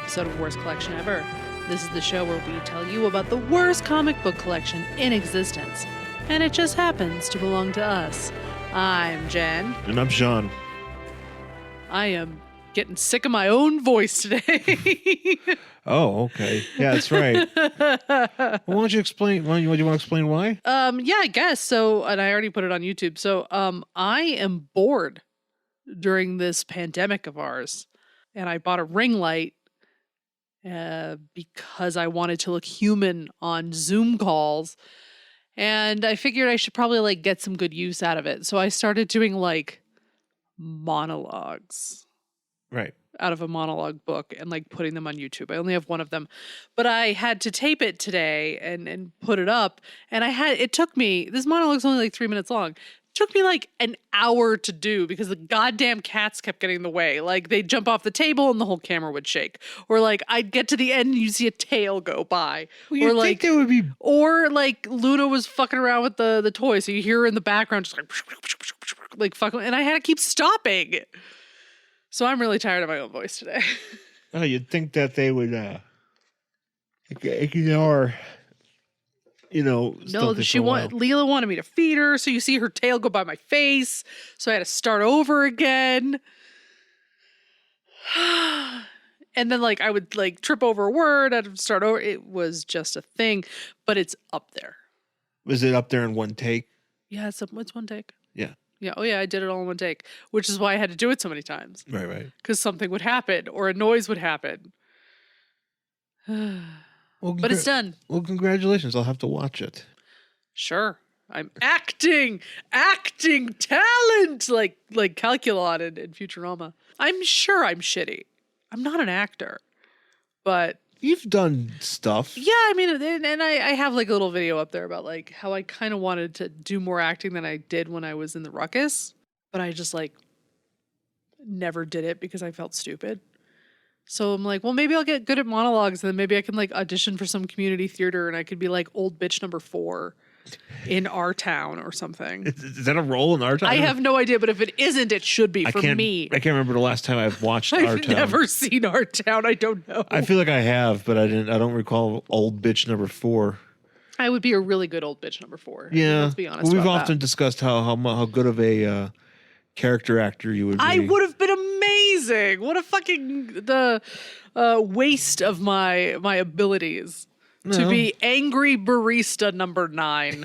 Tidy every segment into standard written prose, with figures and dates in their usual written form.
episode of Worst Collection Ever. This is the show where we tell you about the worst comic book collection in existence. And it just happens to belong to us. I'm Jen. And I'm Sean. I am getting sick of my own voice today. Oh, okay. Yeah, that's right. Well, why don't you explain? Do you want to explain why? Yeah, I guess. So, and I already put it on YouTube. So, I am bored during this pandemic of ours. And I bought a ring light because I wanted to look human on Zoom calls. And I figured I should probably get some good use out of it. So I started doing monologues. Right. Out of a monologue book and putting them on YouTube. I only have one of them, but I had to tape it today and put it up. And it took me, this monologue's only 3 minutes long. It took me an hour to do because the goddamn cats kept getting in the way. They'd jump off the table and the whole camera would shake. Or I'd get to the end and you'd see a tail go by. Well, or think there would be... Or Luna was fucking around with the toy. So you hear her in the background just fucking, and I had to keep stopping. So I'm really tired of my own voice today. Oh, you'd think that they would ignore, No, Leela wanted me to feed her, so you see her tail go by my face. So I had to start over again. And then I would trip over a word, I'd start over. It was just a thing, but it's up there. Was it up there in one take? Yeah, it's one take. Yeah. Yeah. Oh, yeah. I did it all in one take, which is why I had to do it so many times. Right. Because something would happen or a noise would happen. But it's done. Well, congratulations. I'll have to watch it. Sure. I'm acting talent like Calculon in Futurama. I'm sure I'm shitty. I'm not an actor, but. You've done stuff. Yeah, I mean, and I have a little video up there about how I kind of wanted to do more acting than I did when I was in the Ruckus, but I just never did it because I felt stupid. So I'm well, maybe I'll get good at monologues and then maybe I can audition for some community theater and I could be old bitch number 4 in our town or something. Is that a role in our town? I have no idea, but if it isn't, it should be for me. I can't remember the last time I've watched Our Town. I've never seen Our Town. I don't know. I feel like I have, but I don't recall old bitch number 4. I would be a really good old bitch number 4. Yeah. Let's be honest. We've often discussed how good of a character actor you would be. I would have been amazing. What a fucking waste of my abilities. No. To be angry barista number 9.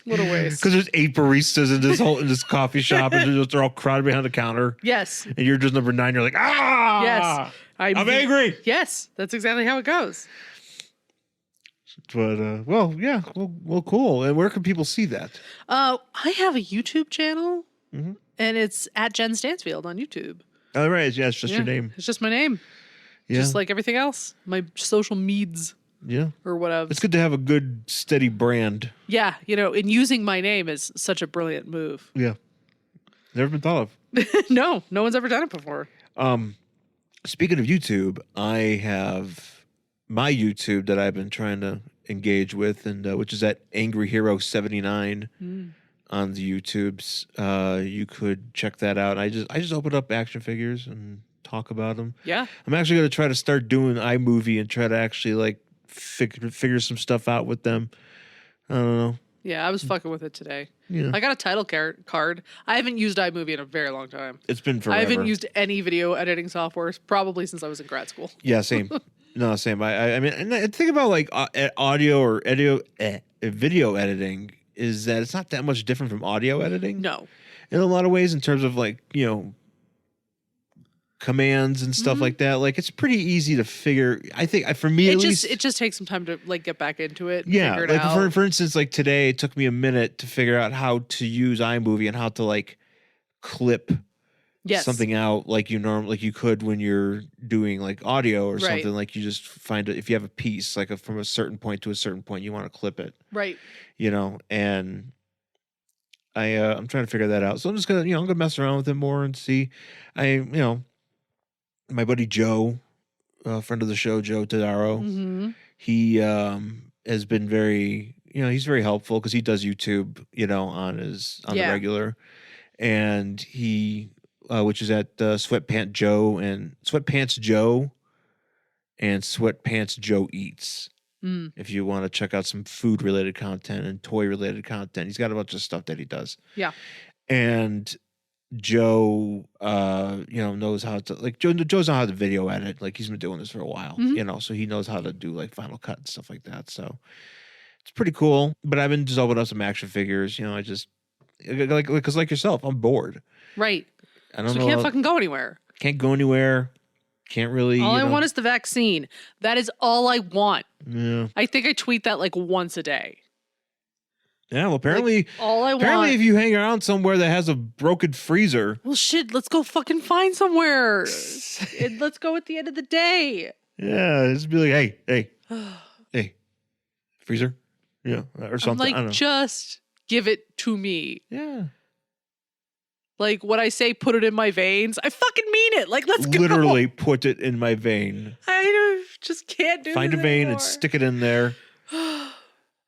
What a waste. Because there's 8 baristas in this coffee shop and they're all crowded behind the counter. Yes. And you're just number 9. You're like, ah! Yes. I'm angry. Yes. That's exactly how it goes. But, well, yeah. Well, cool. And where can people see that? I have a YouTube channel. Mm-hmm. And it's at Jen Stansfield on YouTube. Oh, right. Yeah, it's just your name. It's just my name. Yeah. Just like everything else. My social meds. Yeah. Or whatever. It's good to have a good, steady brand. Yeah. And using my name is such a brilliant move. Yeah. Never been thought of. No one's ever done it before. Speaking of YouTube, I have my YouTube that I've been trying to engage with, and which is at Angry Hero 79 on the YouTubes. You could check that out. I just opened up action figures and talk about them. Yeah. I'm actually going to try to start doing iMovie and try to actually figure some stuff out with them. I don't know. Yeah, I was fucking with it today. Yeah. I got a title card. I haven't used iMovie in a very long time. It's been forever. I haven't used any video editing software probably since I was in grad school. Yeah, same. No, same. I mean, and think about audio or video editing is that it's not that much different from audio editing. No. In a lot of ways, in terms of commands and stuff like that. It's pretty easy to figure. I think for me at least, it just takes some time to get back into it. Yeah, figure it out. For instance, today it took me a minute to figure out how to use iMovie and how to clip something out like you could when you're doing audio or something. You just find it if you have a piece from a certain point to a certain point, you want to clip it. Right. And I'm trying to figure that out. So I'm just gonna I'm gonna mess around with it more and see. My buddy Joe, friend of the show, Joe Tadaro, he has been very, he's very helpful because he does YouTube, on the regular, and he which is at Sweatpants Joe and Sweatpants Joe Eats. If you want to check out some food related content and toy related content, he's got a bunch of stuff that he does. Yeah. And Joe, knows how to Joe's know how to video edit. Like he's been doing this for a while, so he knows how to do like Final Cut and stuff like that. So it's pretty cool. But I've been just opening up some action figures. I just because like yourself, I'm bored. Right. I don't so know. We can't fucking go anywhere. Can't go anywhere. Can't really. All I want is the vaccine. That is all I want. Yeah. I think I tweet that like once a day. Yeah, well, apparently, all I apparently, want. if you hang around somewhere that has a broken freezer, well, shit, let's go fucking find somewhere. And let's go at the end of the day. Yeah, just be like, hey, freezer, or something. I'm like, just give it to me. Yeah. Like when I say put it in my veins, I fucking mean it. Like, let's go. Literally put it in my vein. I just can't do Find a this vein anymore. and stick it in there.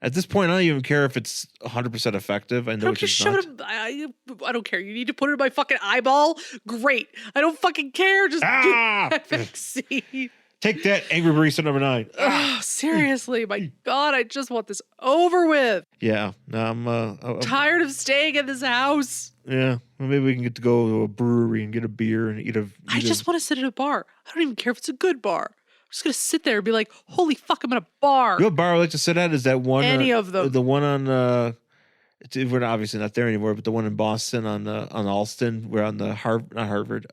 At this point, I don't even care if it's 100% effective. I know it's just not. I don't care. You need to put it in my fucking eyeball? Great. I don't fucking care. Just give me vaccine. Take that, Angry Barista number 9. Oh, seriously, my God, I just want this over with. Yeah, no, I'm tired of staying in this house. Yeah, well, maybe we can get to go to a brewery and get a beer and eat a. I just want to sit at a bar. I don't even care if it's a good bar. I'm just gonna sit there and be like, "Holy fuck, I'm in a bar." You know what bar I like to sit at is that one. Any of them. The one on. We're obviously not there anymore, but the one in Boston on Alston. We're on the not Harvard,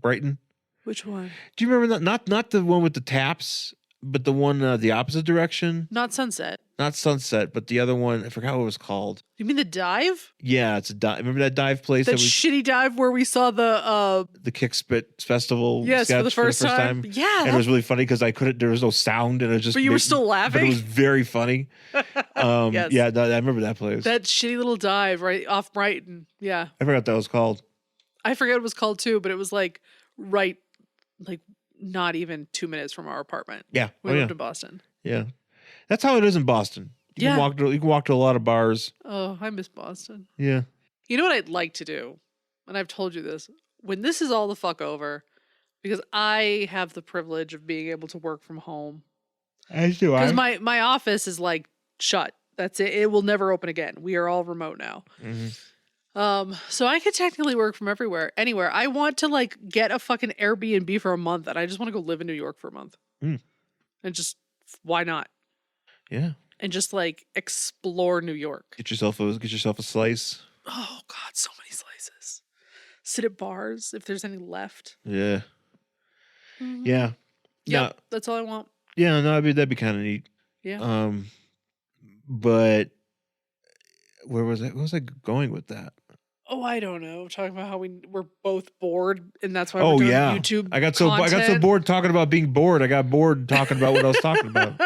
Brighton. Which one? Do you remember that? Not the one with the taps, but the one the opposite direction. Not Sunset. Not Sunset, but the other one. I forgot what it was called. You mean the dive? Yeah, it's a dive. Remember that dive place? That shitty dive where we saw the Kickspit Festival. Yes, sketch for the first time. Yeah, and it was really funny because I couldn't. There was no sound, and it just. But you were still laughing. But it was very funny. Yes. Yeah, I remember that place. That shitty little dive right off Brighton. Yeah, I forgot what that was called. I forget what it was called too, but it was like not even 2 minutes from our apartment. Yeah, we lived in Boston. Yeah, that's how it is in Boston. You can walk to a lot of bars. Oh, I miss Boston. Yeah. You know what I'd like to do? And I've told you this. When this is all the fuck over, because I have the privilege of being able to work from home. As do I. Because my office is like shut. That's it. It will never open again. We are all remote now. Mm-hmm. So I could technically work from anywhere. I want to like get a fucking Airbnb for a month, and I just want to go live in New York for a month. And just, why not? Yeah. And just like explore New York. Get yourself a slice. Oh God, so many slices. Sit at bars if there's any left. Yeah. Mm-hmm. Yeah. Yeah. That's all I want. Yeah, no, that'd be kind of neat. Yeah. But where was I? Where was I going with that? Oh, I don't know. Talking about how we're both bored, and that's why we're doing yeah. YouTube. I got so bored talking about being bored. I got bored talking about what I was talking about.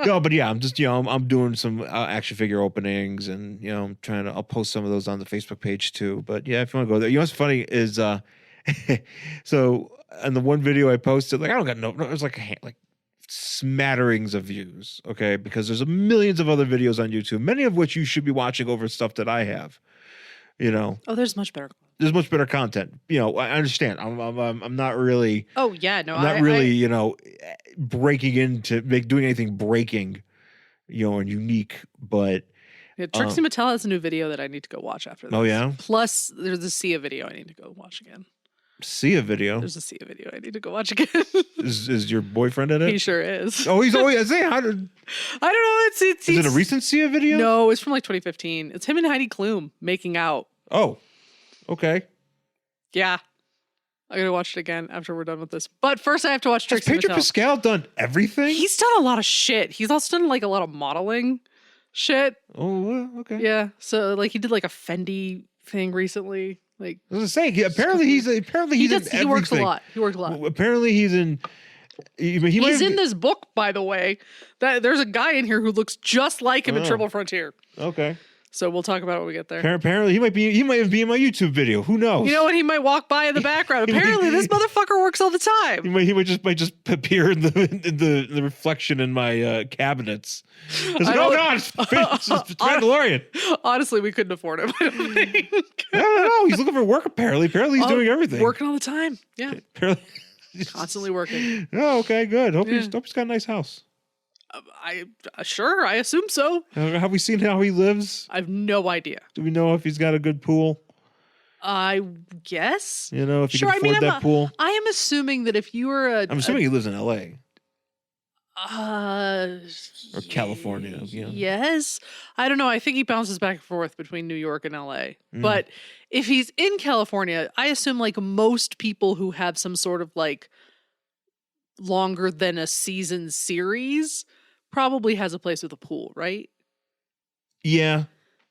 No, but yeah, I'm just I'm doing some action figure openings, and I'm trying to. I'll post some of those on the Facebook page too. But yeah, if you want to go there, what's funny is so on the one video I posted, like I don't got no, it was like smatterings of views, okay, because there's millions of other videos on YouTube, many of which you should be watching over stuff that I have. Oh, there's much better. There's much better content. I understand. I'm not really. Oh yeah, no, I'm not really. Breaking into doing anything breaking, and unique. But yeah, Trixie Mattel has a new video that I need to go watch after this. Oh yeah. Plus, there's a Sia video I need to go watch again. Sia video. There's a Sia video I need to go watch again. Is your boyfriend in it? He sure is. Oh, he's always. I don't know. Is it a recent Sia video? No, it's from like 2015. It's him and Heidi Klum making out. Oh, okay. Yeah. I'm going to watch it again after we're done with this. But first I have to watch Trixie Mattel. Has Pedro Pascal done everything? He's done a lot of shit. He's also done like a lot of modeling shit. Oh, okay. Yeah. So like he did like a Fendi thing recently. Like I was saying, apparently he's in everything. He works a lot. Well, apparently he's in. He's in this book, by the way. There's a guy in here who looks just like him in Triple Frontier. Okay. So we'll talk about it when we get there. Apparently, he might even be in my YouTube video. Who knows? You know what? He might walk by in the background. Apparently, this motherfucker works all the time. He might just appear in the reflection in my cabinets. It's like, oh God, it's Mandalorian. Honestly, we couldn't afford him. I don't think. I don't know. He's looking for work. Apparently, he's doing everything. Working all the time. Yeah. Apparently. Constantly working. Oh, okay, good. Hope he's got a nice house. I assume so. Have we seen how he lives? I have no idea. Do we know if he's got a good pool? I guess. You know, if you can afford that pool. I am assuming that if you are I'm assuming he lives in L.A. Or California. Yeah. Yes. I don't know. I think he bounces back and forth between New York and LA. But if he's in California, I assume like most people who have some sort of like longer than a season series probably has a place with a pool, right? Yeah.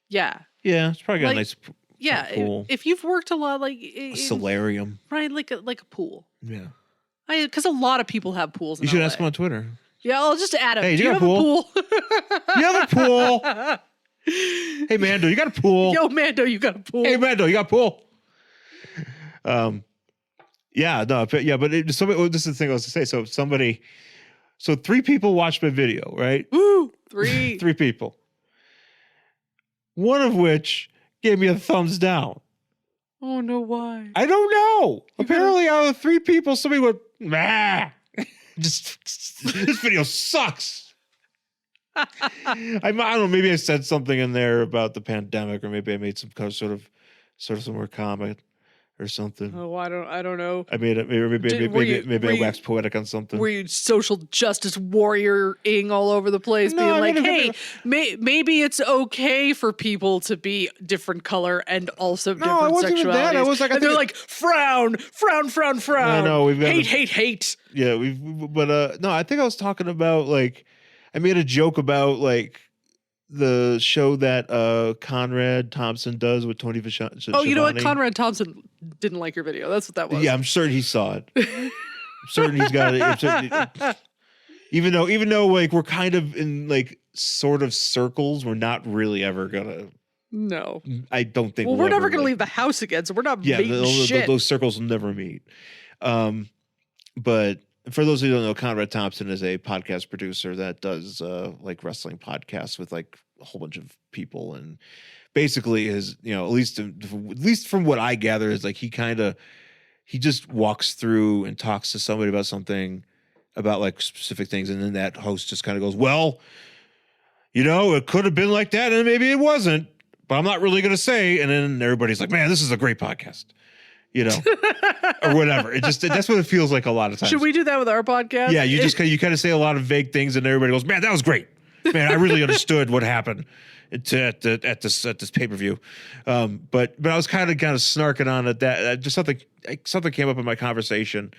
Yeah. Yeah. It's probably got Like, a nice pool. If you've worked a lot, like a solarium. Right, like a pool. Yeah. Because a lot of people have pools in You should LA. ask him on Twitter. Yeah, I'll just add him. Hey, do you have a pool? You have a pool? Hey, Mando, you got a pool? Yo, Mando, you got a pool? Hey, Mando, you got a pool? Yeah, no, but this is the thing I was to say. So 3 people watched my video, right? Woo! 3. 3 people. One of which gave me a thumbs down. Oh no, why? I don't know. Apparently, out of 3 people, somebody went, nah. Just this video sucks. I don't know. Maybe I said something in there about the pandemic, or maybe I made some sort of some more comment or something. Oh, I don't know. I made it. Maybe I waxed poetic on something. Were you social justice warrior-ing all over the place, No, being like, "Hey, maybe it's okay for people to be different color and also different I wasn't even that. I was like, and they're like, frown. I know we've got hate. Yeah, but no, I think I was talking about like, I made a joke about like the show that Conrad Thompson does with Tony Vachon. Oh, you know what? Conrad Thompson didn't like your video. That's what that was. Yeah, I'm certain he saw it. I'm certain he's got it. Even though like we're kind of in like sort of circles, we're not really ever gonna. No, I don't think. Well, we're never gonna leave the house again, so we're not. Yeah, shit. Those circles will never meet. But for those who don't know, Conrad Thompson is a podcast producer that does like wrestling podcasts with like a whole bunch of people, and basically is, you know, at least from what I gather, is like he just walks through and talks to somebody about something, about like specific things, and then that host just kind of goes, well, you know, it could have been like that, and maybe it wasn't, but I'm not really going to say. And then everybody's like, man, this is a great podcast. You know, or whatever. That's what it feels like a lot of times. Should we do that with our podcast? Yeah, you kind of say a lot of vague things, and everybody goes, "Man, that was great. Man, I really understood what happened at this pay-per-view." But I was kind of snarking on it that just something came up in my conversation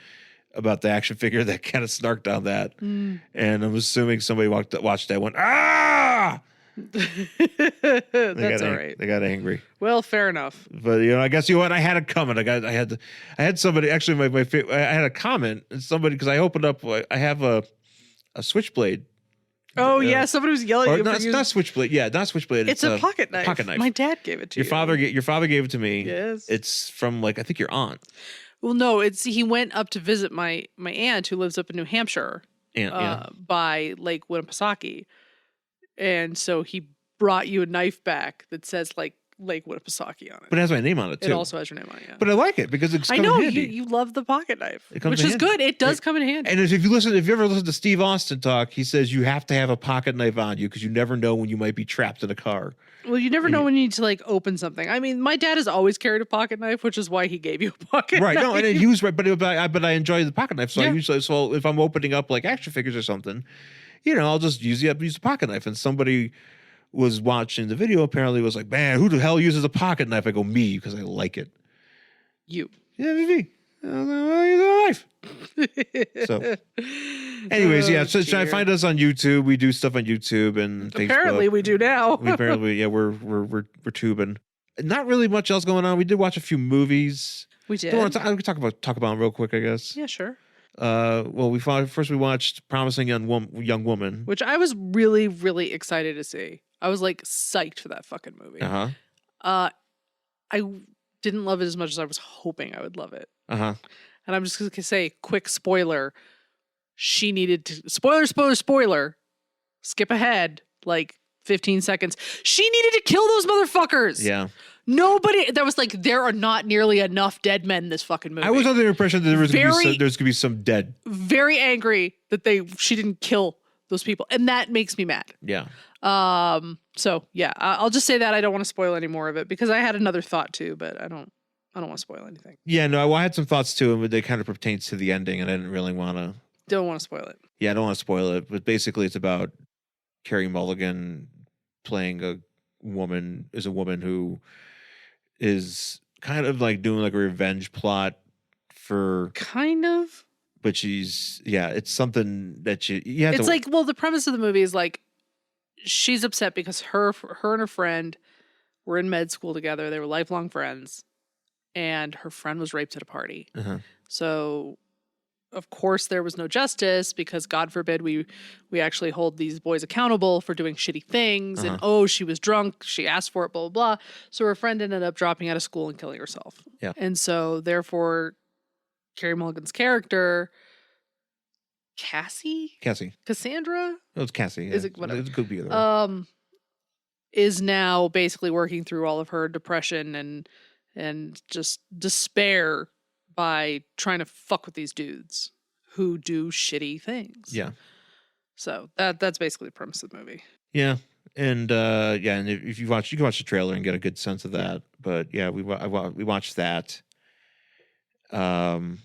about the action figure that kind of snarked on that, and I'm assuming somebody watched that one. Ah. That's all right. They got angry. Well, fair enough. But you know, I guess you know what, I had it coming. I had somebody actually. I had a comment, and somebody, because I opened up. I have a switchblade. Oh yeah, somebody was yelling. Or not switchblade. Yeah, not switchblade. It's a pocket knife. Pocket knife. My dad gave it to you. Your father gave it to me. Yes. It's from like, I think your aunt. Well, no, he went up to visit my aunt who lives up in New Hampshire. By Lake Winnipesaukee. And so he brought you a knife back that says like Lake Winnipesaukee on it. But it has my name on it too. It also has your name on it. Yeah. But I like it because it's. I know you love the pocket knife, which is good. It does come in handy. And if you ever listen to Steve Austin talk, he says you have to have a pocket knife on you because you never know when you might be trapped in a car. Well, you never know when you need to like open something. I mean, my dad has always carried a pocket knife, which is why he gave you a pocket knife. Right. No, and he was right, but I enjoy the pocket knife. So Yeah. I usually, so if I'm opening up like action figures or something, you know, I'll just use the pocket knife. And somebody was watching the video, apparently was like, man, who the hell uses a pocket knife? I go, me, because I like it. You. Yeah, me. I was like, well, use a knife. So, anyways, yeah. So I find us on YouTube. We do stuff on YouTube and Facebook. Apparently, we do now. We're tubing. Not really much else going on. We did watch a few movies. We did. We can talk about them real quick, I guess. Yeah, sure. Well, we watched Promising Young Woman, which I was really, really excited to see. I was like psyched for that fucking movie. I didn't love it as much as I was hoping I would love it. And I'm just gonna say, quick spoiler: she needed to spoiler. Skip ahead like 15 seconds. She needed to kill those motherfuckers. Yeah. Nobody. That was like, there are not nearly enough dead men in this fucking movie. I was under the impression that there's going to be some dead. Very angry that she didn't kill those people, and that makes me mad. Yeah. So yeah, I'll just say that I don't want to spoil any more of it because I had another thought too, but I don't want to spoil anything. Yeah, no, I had some thoughts too, but they kind of pertains to the ending, and I didn't really want to. Don't want to spoil it. Yeah, I don't want to spoil it, but basically, it's about Carey Mulligan playing a woman who is kind of like doing like a revenge plot for kind of, but it's something that you have it's to. like, well, the premise of the movie is like she's upset because her and her friend were in med school together. They were lifelong friends, and her friend was raped at a party. So of course there was no justice because God forbid we actually hold these boys accountable for doing shitty things. And she was drunk, she asked for it, blah, blah, blah. So her friend ended up dropping out of school and killing herself. Yeah. And so therefore Carey Mulligan's character, Cassandra? No, it's Cassie. Yeah. Is it whatever? It could be either. Is now basically working through all of her depression and just despair by trying to fuck with these dudes who do shitty things. Yeah. So that's basically the premise of the movie. Yeah. And and if you can watch the trailer and get a good sense of that. But yeah, we watched that. And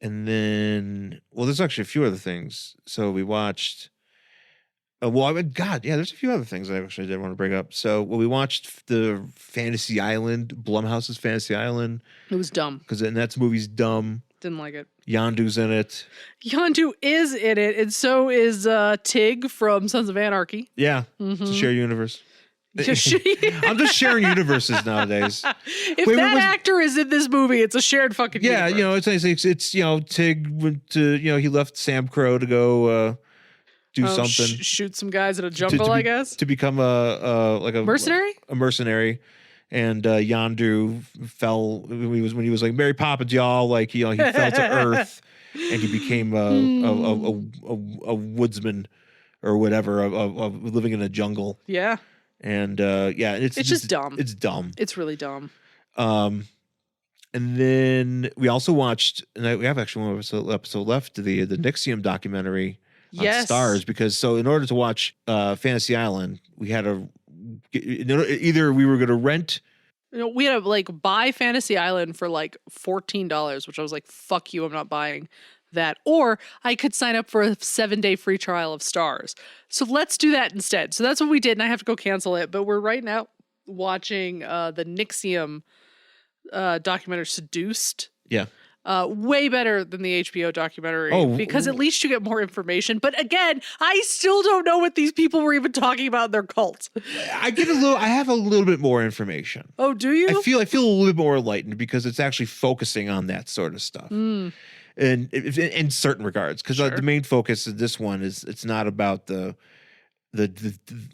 then there's actually a few other things. So we watched. There's a few other things I actually did want to bring up. So we watched the Fantasy Island, Blumhouse's Fantasy Island. It was dumb. And that movie's dumb. Didn't like it. Yondu's in it. Yondu is in it, and so is Tig from Sons of Anarchy. Yeah, it's a shared universe. I'm just sharing universes nowadays. If actor is in this movie, it's a shared fucking universe. Yeah, it's Tig went to he left Sam Crow to go do something, shoot some guys in a jungle, I guess, to become a mercenary. A mercenary, and Yondu fell when he was like Mary Poppins, y'all. Like he fell to Earth, and he became a woodsman or whatever of living in a jungle. Yeah. And it's just dumb. It's dumb. It's really dumb. And then we also watched, and we have actually one episode left, the Nixium documentary on Stars, because in order to watch Fantasy Island, we had to either we were going to rent. We had to buy Fantasy Island for $14, which I was like, fuck you, I'm not buying that. Or I could sign up for a 7-day free trial of Stars. So let's do that instead. So that's what we did, and I have to go cancel it. But we're right now watching the Nixium documentary Seduced. Yeah. Way better than the HBO documentary because at least you get more information. But again, I still don't know what these people were even talking about in their cult. I have a little bit more information. Oh, do you? I feel a little bit more enlightened because it's actually focusing on that sort of stuff. And in certain regards, because the main focus of this one is it's not about the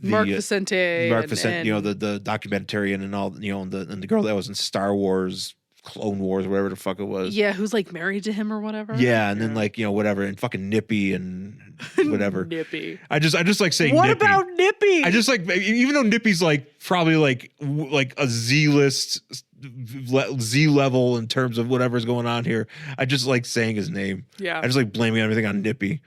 Mark Vicente, the documentarian and all, and the girl that was in Star Wars, Clone Wars, whatever the fuck it was. Yeah, who's married to him or whatever. Yeah, and then whatever, and fucking Nippy and whatever. Nippy. I just like saying. What Nippy. about Nippy? I just even though Nippy's probably a Z level in terms of whatever's going on here. I just like saying his name. Yeah. I just like blaming everything on Nippy.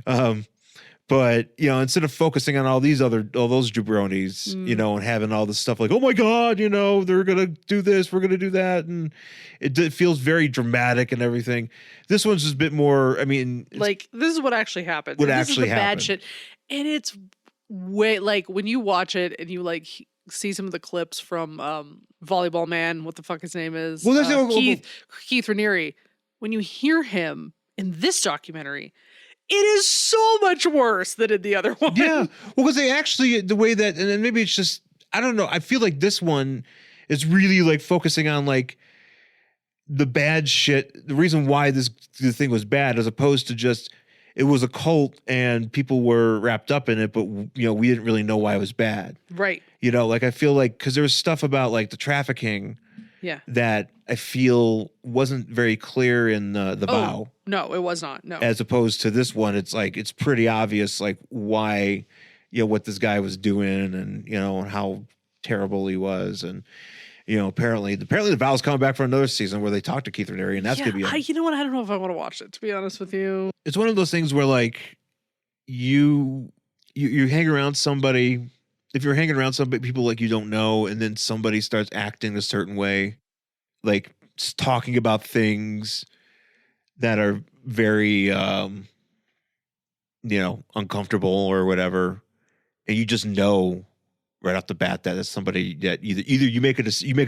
But instead of focusing on all those jabronis, and having all this stuff oh my God, they're gonna do this, we're gonna do that, and it feels very dramatic and everything. This one's just a bit more. I mean, this is what actually happened. This is the bad shit, and it's way when you watch it and you see some of the clips from Volleyball Man. What the fuck his name is? Well, there's Keith Raniere. When you hear him in this documentary, it is so much worse than in the other one. Yeah. Well, because they actually, the way that, and then maybe it's just, I don't know. I feel like this one is really focusing on the bad shit. The reason why the thing was bad, as opposed to just, it was a cult and people were wrapped up in it, but we didn't really know why it was bad. Right. I feel because there was stuff about the trafficking. Yeah. That I feel wasn't very clear in the Vow. No, it was not. No. As opposed to this one, it's it's pretty obvious why what this guy was doing and and how terrible he was, and apparently the Vow's coming back for another season where they talk to Keith Raniere, and that's gonna be. You know what? I don't know if I want to watch it. To be honest with you, It's one of those things where like you hang around somebody. If you're hanging around some people like you don't know, and then somebody starts acting a certain way, like talking about things that are very uncomfortable or whatever, and you just know right off the bat that it's somebody that either you make a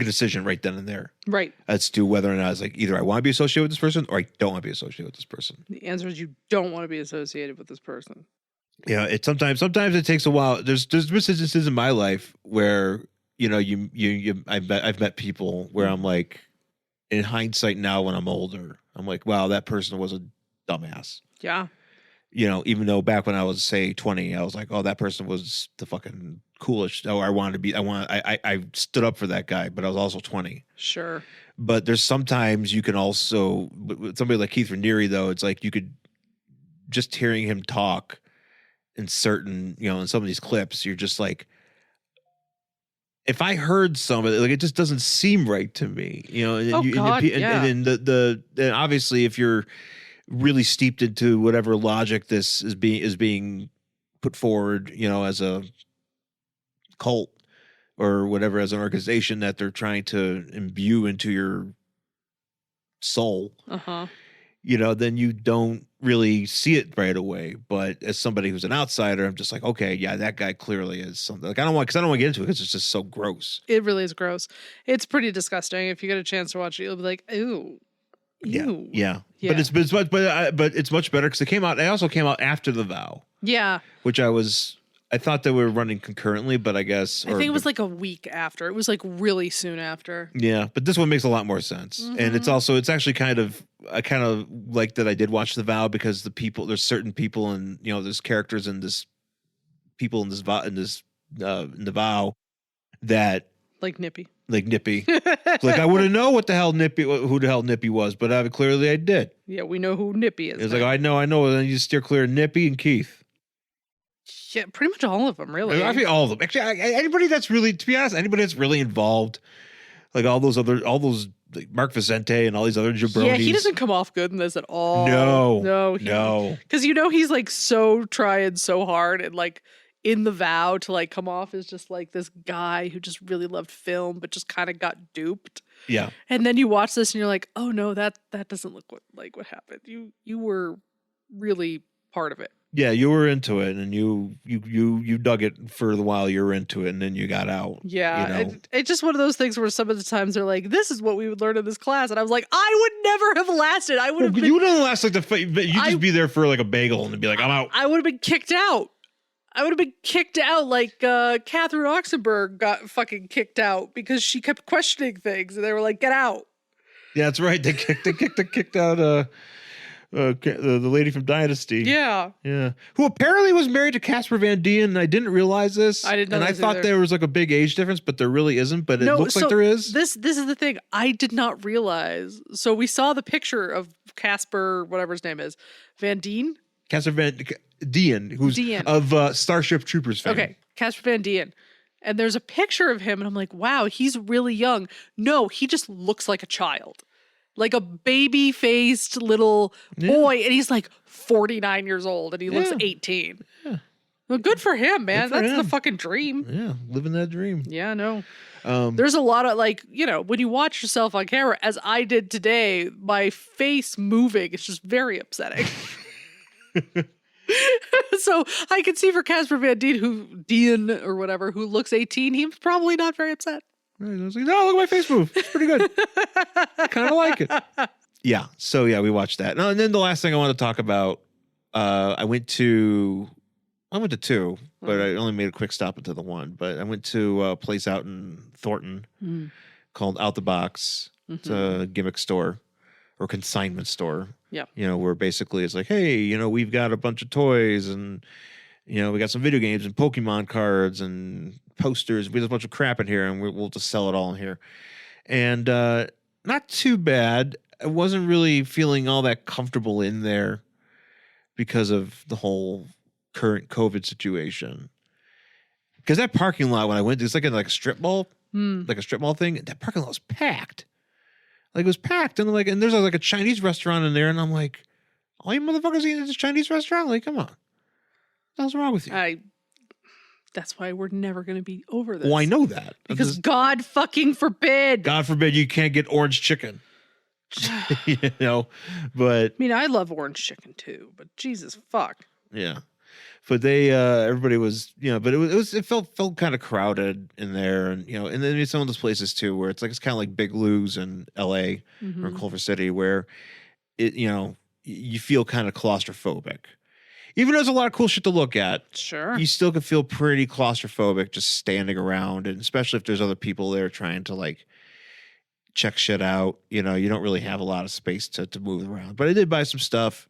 decision right then and there, right, as to whether or not it's like either I want to be associated with this person or I don't want to be associated with this person. The answer is you don't want to be associated with this person. Yeah, it sometimes it takes a while. There's instances in my life where I've met people where I'm like, in hindsight now when I'm older, I'm like, wow, that person was a dumbass. Yeah. Even though back when I was say 20, I was like, oh, that person was the fucking coolest. Oh, I stood up for that guy, but I was also 20. Sure. But there's sometimes you can also, with somebody like Keith Raniere though, it's like you could just hearing him talk in certain, in some of these clips, you're just like, if I heard somebody, like, it just doesn't seem right to me, and obviously if you're really steeped into whatever logic this is being put forward, as a cult or whatever, as an organization that they're trying to imbue into your soul, then you don't really see it right away. But as somebody who's an outsider, I'm just like, okay, yeah, that guy clearly is something. Like, I don't want to get into it because it's just so gross. It really is gross. It's pretty disgusting. If you get a chance to watch it, you'll be like, ooh. Ew. Yeah. But it's much better because it also came out after The Vow. Yeah. Which I thought they were running concurrently, but I guess I think it was like a week after. It was like really soon after. Yeah, but this one makes a lot more sense, and it's actually I kind of like that I did watch The Vow because there's certain people and there's characters in this people in this in The Vow that like Nippy. Like I wouldn't know who the hell Nippy was, but clearly I did. Yeah, we know who Nippy is. It's like I know, and then you steer clear of Nippy and Keith. Yeah, pretty much all of them, really. I mean, all of them. Actually, anybody that's really, to be honest, anybody that's really involved, like all those like Mark Vicente and all these other jabronis. Yeah, he doesn't come off good in this at all. No. Because he's like so trying so hard and like in The Vow to like come off as just like this guy who just really loved film but just kind of got duped. Yeah. And then you watch this and you're like, oh no, that doesn't look like what happened. You were really part of it. Yeah, you were into it, and you dug it for the while you were into it, and then you got out. Yeah, it's just one of those things where some of the times they're like, "This is what we would learn in this class," and I was like, "I would never have lasted. I would have. You wouldn't last like you'd just be there for like a bagel and be like, I'm out. I would have been kicked out. Like Catherine Oxenberg got fucking kicked out because she kept questioning things, and they were like, "Get out." Yeah, that's right. They kicked out the lady from Dynasty. Yeah. Who apparently was married to Casper Van Dien, and I didn't realize this. I didn't know. And I thought there was like a big age difference, but there really isn't. But it looks like there is. This is the thing. I did not realize. So we saw the picture of Casper, whatever his name is, Van Dien. Casper Van Dien, who's of Starship Troopers fame. Okay, Casper Van Dien. And there's a picture of him, and I'm like, wow, he's really young. No, he just looks like a child. Like a baby-faced little boy, and he's like 49 years old, and he looks 18. Yeah. Well, good for him, man. That's the fucking dream. Yeah, living that dream. Yeah, no. There's a lot of like, when you watch yourself on camera, as I did today, my face moving, it's just very upsetting. So I can see for Casper Van Dien, or whatever, who looks 18, he was probably not very upset. I was like, no, look at my face move. It's pretty good. I kind of like it. Yeah. So yeah, we watched that. And then the last thing I want to talk about, I went to two, but I only made a quick stop into the one. But I went to a place out in Thornton called Out the Box. It's a gimmick store or consignment store. Yeah. Where basically it's like, hey, we've got a bunch of toys and we got some video games and Pokemon cards and posters. We have a bunch of crap in here, and we'll just sell it all in here. And not too bad. I wasn't really feeling all that comfortable in there because of the whole current COVID situation. Because that parking lot when I went, it's like in like a strip mall. like a strip mall thing. That parking lot was packed. Like it was packed, and and there's like a Chinese restaurant in there, and I'm like, all you motherfuckers eating at this Chinese restaurant? Like, come on, what the hell's wrong with you? That's why we're never going to be over this. Well, I know that because God fucking forbid. God forbid you can't get orange chicken. You know, but I mean, I love orange chicken too, but Jesus fuck. Yeah. But they everybody was, but it felt kind of crowded in there, and and then some of those places too where it's kind of like Big Lou's in LA or in Culver City where it you feel kind of claustrophobic. Even though there's a lot of cool shit to look at, sure, you still can feel pretty claustrophobic just standing around, and especially if there's other people there trying to check shit out. You don't really have a lot of space to move around. But I did buy some stuff.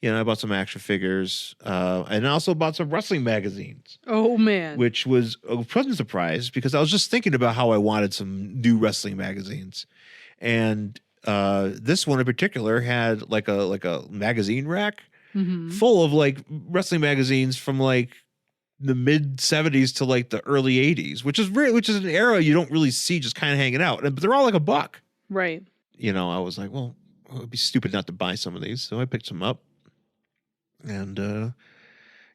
I bought some action figures, and I also bought some wrestling magazines. Oh, man. Which was a pleasant surprise because I was just thinking about how I wanted some new wrestling magazines. And this one in particular had like a magazine rack full of wrestling magazines from the mid 70s to the early 80s, which is an era you don't really see just kind of hanging out. But they're all $1. Right. I was like, well, it would be stupid not to buy some of these. So I picked some up. And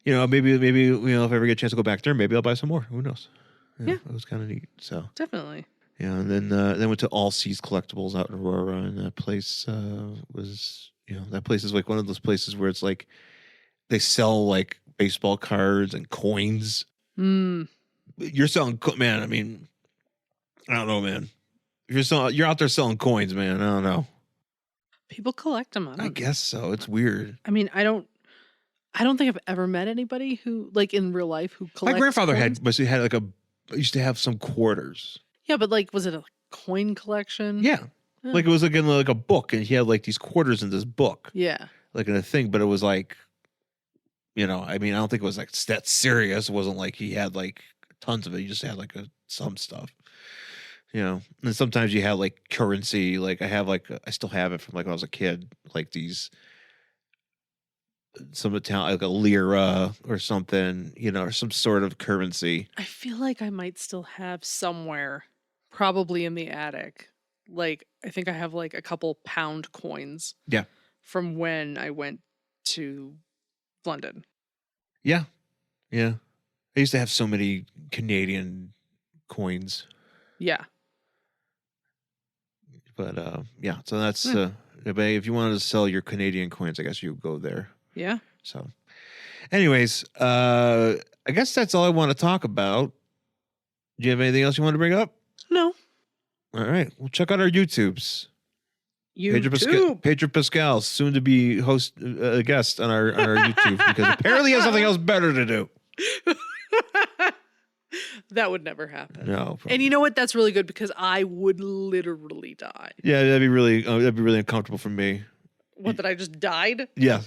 maybe if I ever get a chance to go back there, maybe I'll buy some more. Who knows? Yeah. It was kind of neat. So definitely. Yeah, and then went to All Seas Collectibles out in Aurora, and that place was that place is one of those places where it's they sell baseball cards and coins. You're selling man. I mean, I don't know, man. If you're out there selling coins, man. I don't know. People collect them. I guess so. It's weird. I mean, I don't think I've ever met anybody who in real life who collects. My grandfather coins. used to have some quarters. Yeah, but was it a coin collection? Yeah. Oh. It was in a book, and he had these quarters in this book. Yeah. In a thing, but it was I mean, I don't think it was that serious. It wasn't he had tons of it. He just had some stuff. And sometimes you have currency. I have I still have it from when I was a kid. These some Italian a lira or something. Or some sort of currency. I feel like I might still have somewhere, probably in the attic. I think I have a couple pound coins. Yeah. From when I went to London. Yeah. Yeah. I used to have so many Canadian coins. Yeah. But yeah, so that's if you wanted to sell your Canadian coins, I guess you would go there. Yeah. So anyways, I guess that's all I want to talk about. Do you have anything else you want to bring up? No. All right. Well, check out our YouTubes. YouTube. Pedro Pascal, soon to be guest on our YouTube because apparently he has something else better to do. That would never happen. No. Probably. And you know what? That's really good because I would literally die. Yeah, that'd be really uncomfortable for me. What, that I just died? Yeah.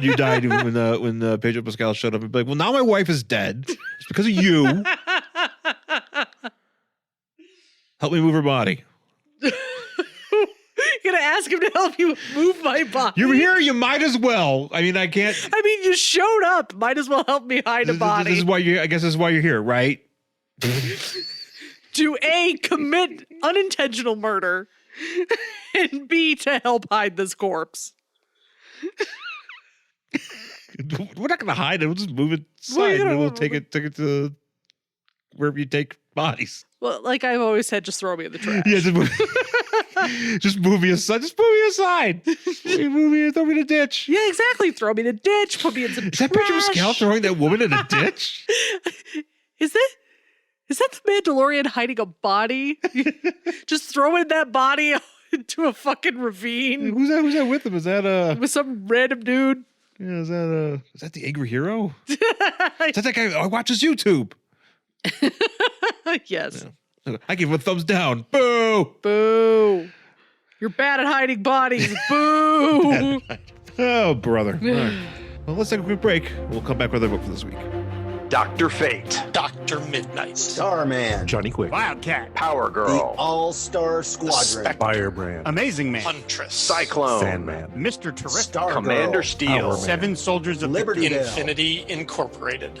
You died when Pedro Pascal showed up and be like, well, now my wife is dead. It's because of you. Help me move her body. You're gonna ask him to help you move my body. You're here, you might as well. I mean, I can't. I mean, you showed up. Might as well help me hide a body. This is why I guess this is why you're here, right? To A, commit unintentional murder, and B, to help hide this corpse. We're not gonna hide it. We'll just move it aside and we'll take it to wherever you take bodies. Well, like I've always said, just throw me in the trash. Yeah, just move me aside. Just move me aside. Throw me in the ditch. Yeah, exactly. Throw me in the ditch. Put me in some trash. Is that Pedro Pascal throwing that woman in a ditch? Is that the Mandalorian hiding a body? Just throwing that body into a fucking ravine. Who's that with him? Is that with some random dude? Yeah, is that the angry hero? Is that guy who watches YouTube? Yes. Yeah. I give him a thumbs down. Boo! Boo! You're bad at hiding bodies. Boo! Oh, brother. All right. Well, let's take a quick break. We'll come back with our book for this week. Dr. Fate. Dr. Midnight. Starman. Johnny Quick. Wildcat. Power The Girl. All-Star Squadron. Firebrand. Amazing Man. Huntress. Cyclone. Sandman. Mr. Terrific. Stargirl. Commander Steel. Seven Soldiers of Liberty Bell. Infinity Incorporated.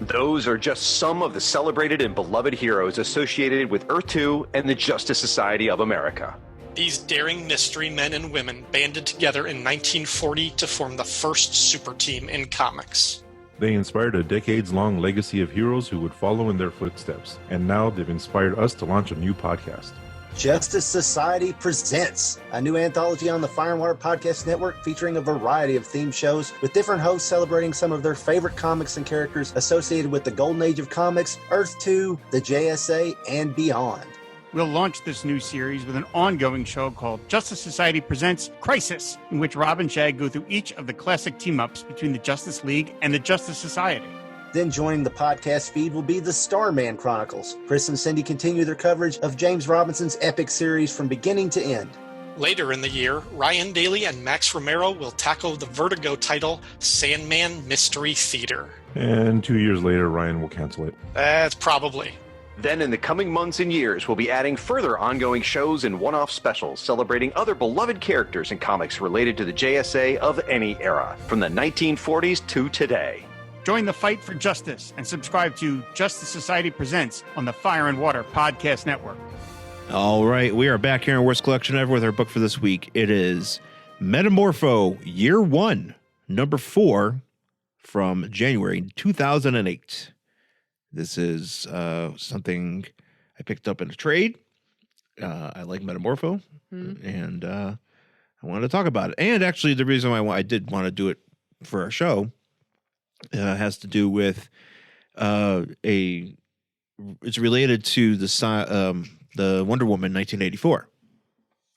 Those are just some of the celebrated and beloved heroes associated with Earth 2 and the Justice Society of America. These daring mystery men and women banded together in 1940 to form the first super team in comics. They inspired a decades-long legacy of heroes who would follow in their footsteps, and now they've inspired us to launch a new podcast. Justice Society presents a new anthology on the Fire and Water Podcast Network featuring a variety of theme shows with different hosts celebrating some of their favorite comics and characters associated with the Golden Age of Comics, Earth 2, the JSA, and beyond. We'll launch this new series with an ongoing show called Justice Society Presents Crisis, in which Rob and Shag go through each of the classic team-ups between the Justice League and the Justice Society. Then joining the podcast feed will be the Starman Chronicles. Chris and Cindy continue their coverage of James Robinson's epic series from beginning to end. Later in the year, Ryan Daly and Max Romero will tackle the Vertigo title Sandman Mystery Theater. And 2 years later, Ryan will cancel it. That's probably. Then in the coming months and years, we'll be adding further ongoing shows and one-off specials celebrating other beloved characters in comics related to the JSA of any era, from the 1940s to today. Join the fight for justice and subscribe to Justice Society Presents on the Fire and Water Podcast Network. All right, we are back here in Worst Collection Ever with our book for this week. It is Metamorpho, Year 1, number 4, from January 2008. This is something I picked up in a trade. I like Metamorpho, and I wanted to talk about it. And actually, the reason why I did want to do it for our show has to do with it's related to the Wonder Woman 1984.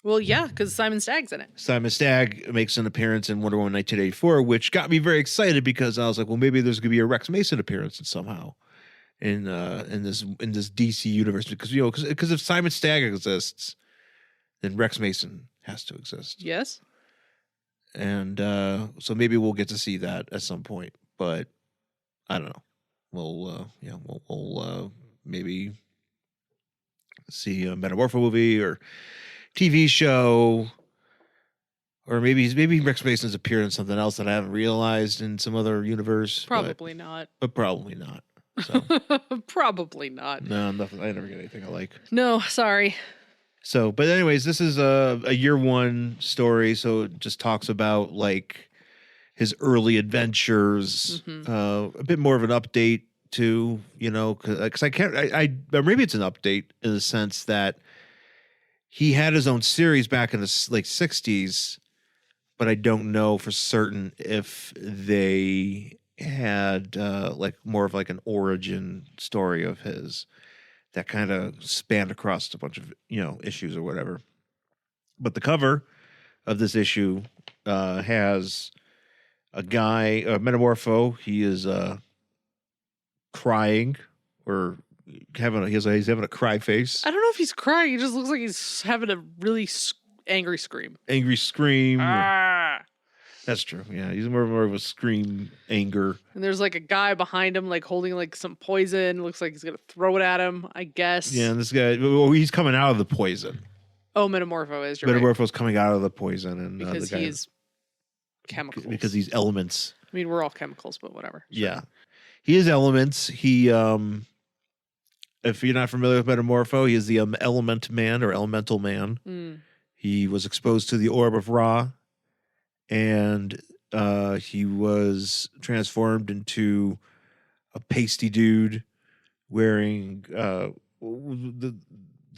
Well, yeah, because Simon Stagg's in it. Simon Stagg makes an appearance in Wonder Woman 1984, which got me very excited because I was like, well, maybe there's going to be a Rex Mason appearance somehow in this DC universe, because if Simon Stagg exists, then Rex Mason has to exist. Yes. And so maybe we'll get to see that at some point, but I don't know. We'll maybe see a Metamorpho movie or TV show, or maybe Rex Mason's appeared in something else that I haven't realized in some other universe. Probably not. But probably not. So Probably not. no, nothing. I never get anything I like. No, sorry. So, but anyways, this is a year 1 story. So it just talks about like his early adventures, a bit more of an update too, because I can't, maybe it's an update in the sense that he had his own series back in the 60s, but I don't know for certain if they had like more of like an origin story of his that kind of spanned across a bunch of issues or whatever. But the cover of this issue has a guy, Metamorpho. He is crying or he's having a cry face. I don't know if he's crying. He just looks like he's having a really angry scream. Angry scream. Ah. That's true. Yeah, he's more of a scream, anger. And there's like a guy behind him, like holding like some poison. Looks like he's gonna throw it at him, I guess. Yeah, and this guy, he's coming out of the poison. Oh, Metamorpho is. Metamorpho's coming out of the poison, and because the guy, he's chemicals. Because he's elements. I mean, we're all chemicals, but whatever. Sure. Yeah, he is elements. He, if you're not familiar with Metamorpho, he is the element man or elemental man. He was exposed to the orb of Ra. And he was transformed into a pasty dude wearing the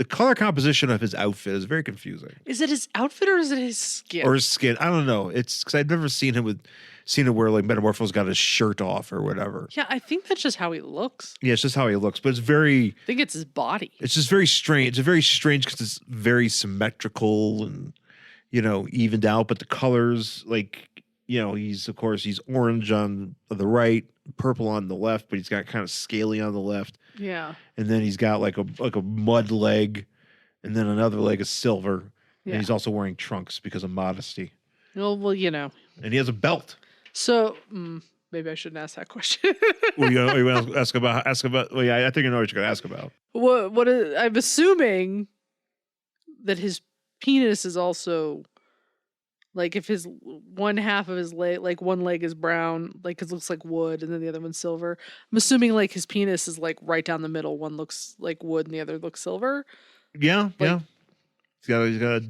color composition of his outfit is very confusing. Is it his outfit or is it his skin? Or his skin? I don't know. It's because I've never seen him where like Metamorpho's got his shirt off or whatever. Yeah, I think that's just how he looks. Yeah, it's just how he looks, but it's very. I think it's his body. It's just very strange. It's very strange because it's very symmetrical and evened out, but the colors, like, he's orange on the right, purple on the left, but he's got kind of scaly on the left. Yeah. And then he's got like a mud leg, and then another leg is silver. Yeah. And he's also wearing trunks because of modesty. Well, And he has a belt. So maybe I shouldn't ask that question. Well, you want to ask about? Well, yeah, I think I know what you're going to ask about. I'm assuming that his penis is also Like if his one half of his leg, like one leg is brown, like it looks like wood, and then the other one's silver. I'm assuming like his penis is like right down the middle. One looks like wood, and the other looks silver. Yeah, Like- yeah. He's got.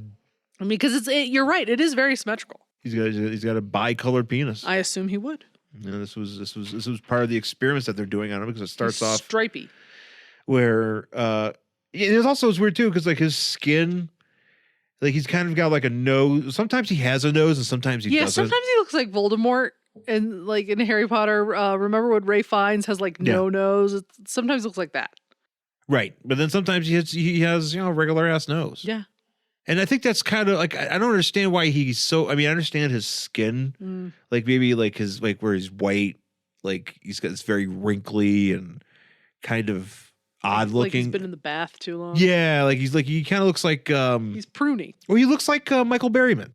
I mean, because you're right. It is very symmetrical. He's got a bicolored penis. I assume he would. You know, this was part of the experiments that they're doing on him because it starts off stripy. where it's weird too because like his skin, like he's kind of got like a nose. Sometimes he has a nose and sometimes he doesn't. Sometimes he looks like Voldemort. And like in Harry Potter, remember when Ray Fiennes has like no nose? It sometimes looks like that. Right, but then sometimes he has a regular ass nose. Yeah. And I think that's kind of like I don't understand why he's so. I mean, I understand his skin, like maybe like his like where he's white, like he's got this very wrinkly and kind of odd looking. Like he's been in the bath too long. Yeah, like he kind of looks like he's pruny. Well, he looks like Michael Berryman.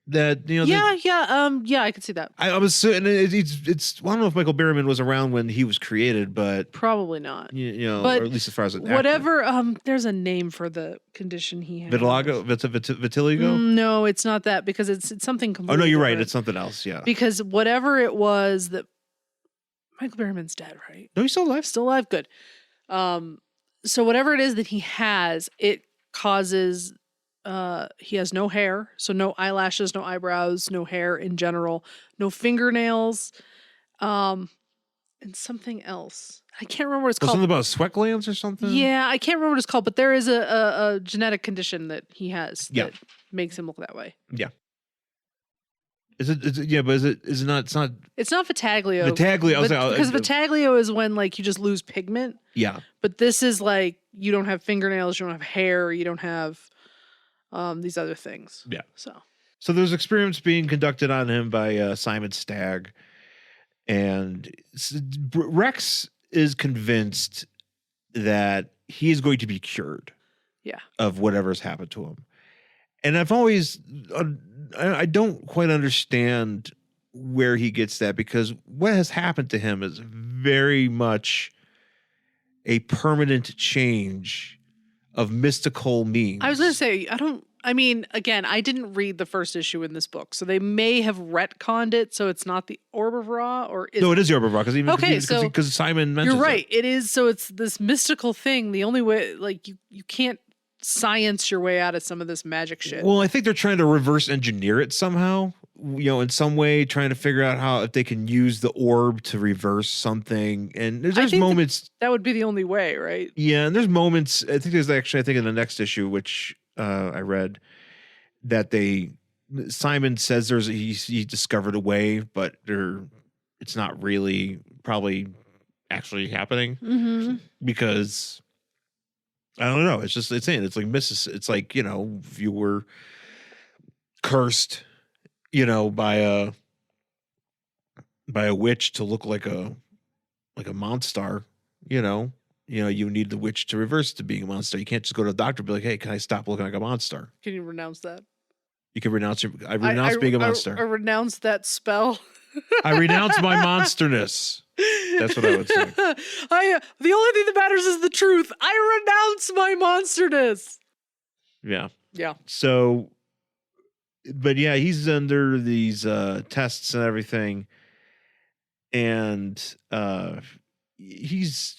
That Yeah, I could see that. I was and it's I don't know if Michael Berryman was around when he was created, but probably not. You know, but or at least as far as whatever. There's a name for the condition he has. Vitiligo. No, it's not that because it's something completely. Oh no, you're different. right. It's something else. Yeah. Because whatever it was that Michael Berryman's dead, right? No, he's still alive. Still alive. Good. So whatever it is that he has, it causes. He has no hair, so no eyelashes, no eyebrows, no hair in general, no fingernails, and something else. I can't remember what it's called. Something about sweat glands or something? Yeah, I can't remember what it's called, but there is a genetic condition that he has that makes him look that way. Yeah. Is it? Yeah, but is it not? It's not. It's not Vitaglio. Vitaglio, because Vitaglio is when like you just lose pigment. Yeah. But this is like you don't have fingernails, you don't have hair, you don't have these other things. Yeah. So there's experiments being conducted on him by Simon Stagg, and Rex is convinced that he is going to be cured. Yeah. Of whatever's happened to him, and I've always I don't quite understand where he gets that because what has happened to him is very much a permanent change of mystical means. I was going to say, again, I didn't read the first issue in this book, so they may have retconned it, so it's not the Orb of Ra, or is No, it is the Orb of Ra, because Simon mentions you're right, it is, so it's this mystical thing, the only way, like, you can't science your way out of some of this magic shit. Well, I think they're trying to reverse engineer it somehow, in some way, trying to figure out how if they can use the orb to reverse something. And there's moments that would be the only way, right? Yeah, and there's moments. I think there's actually, in the next issue, which I read, that Simon says he discovered a way, but it's not really probably actually happening because. I don't know. It's just it's like it's like, if you were cursed, by a witch to look like a monster, you need the witch to reverse to being a monster. You can't just go to the doctor and be like, hey, can I stop looking like a monster? Can you renounce that? You can renounce I renounce being a monster. I renounce that spell. I renounce my monsterness. That's what I would say. The only thing that matters is the truth. I renounce my monsterness. Yeah. Yeah. So, but yeah, he's under these tests and everything, and Rex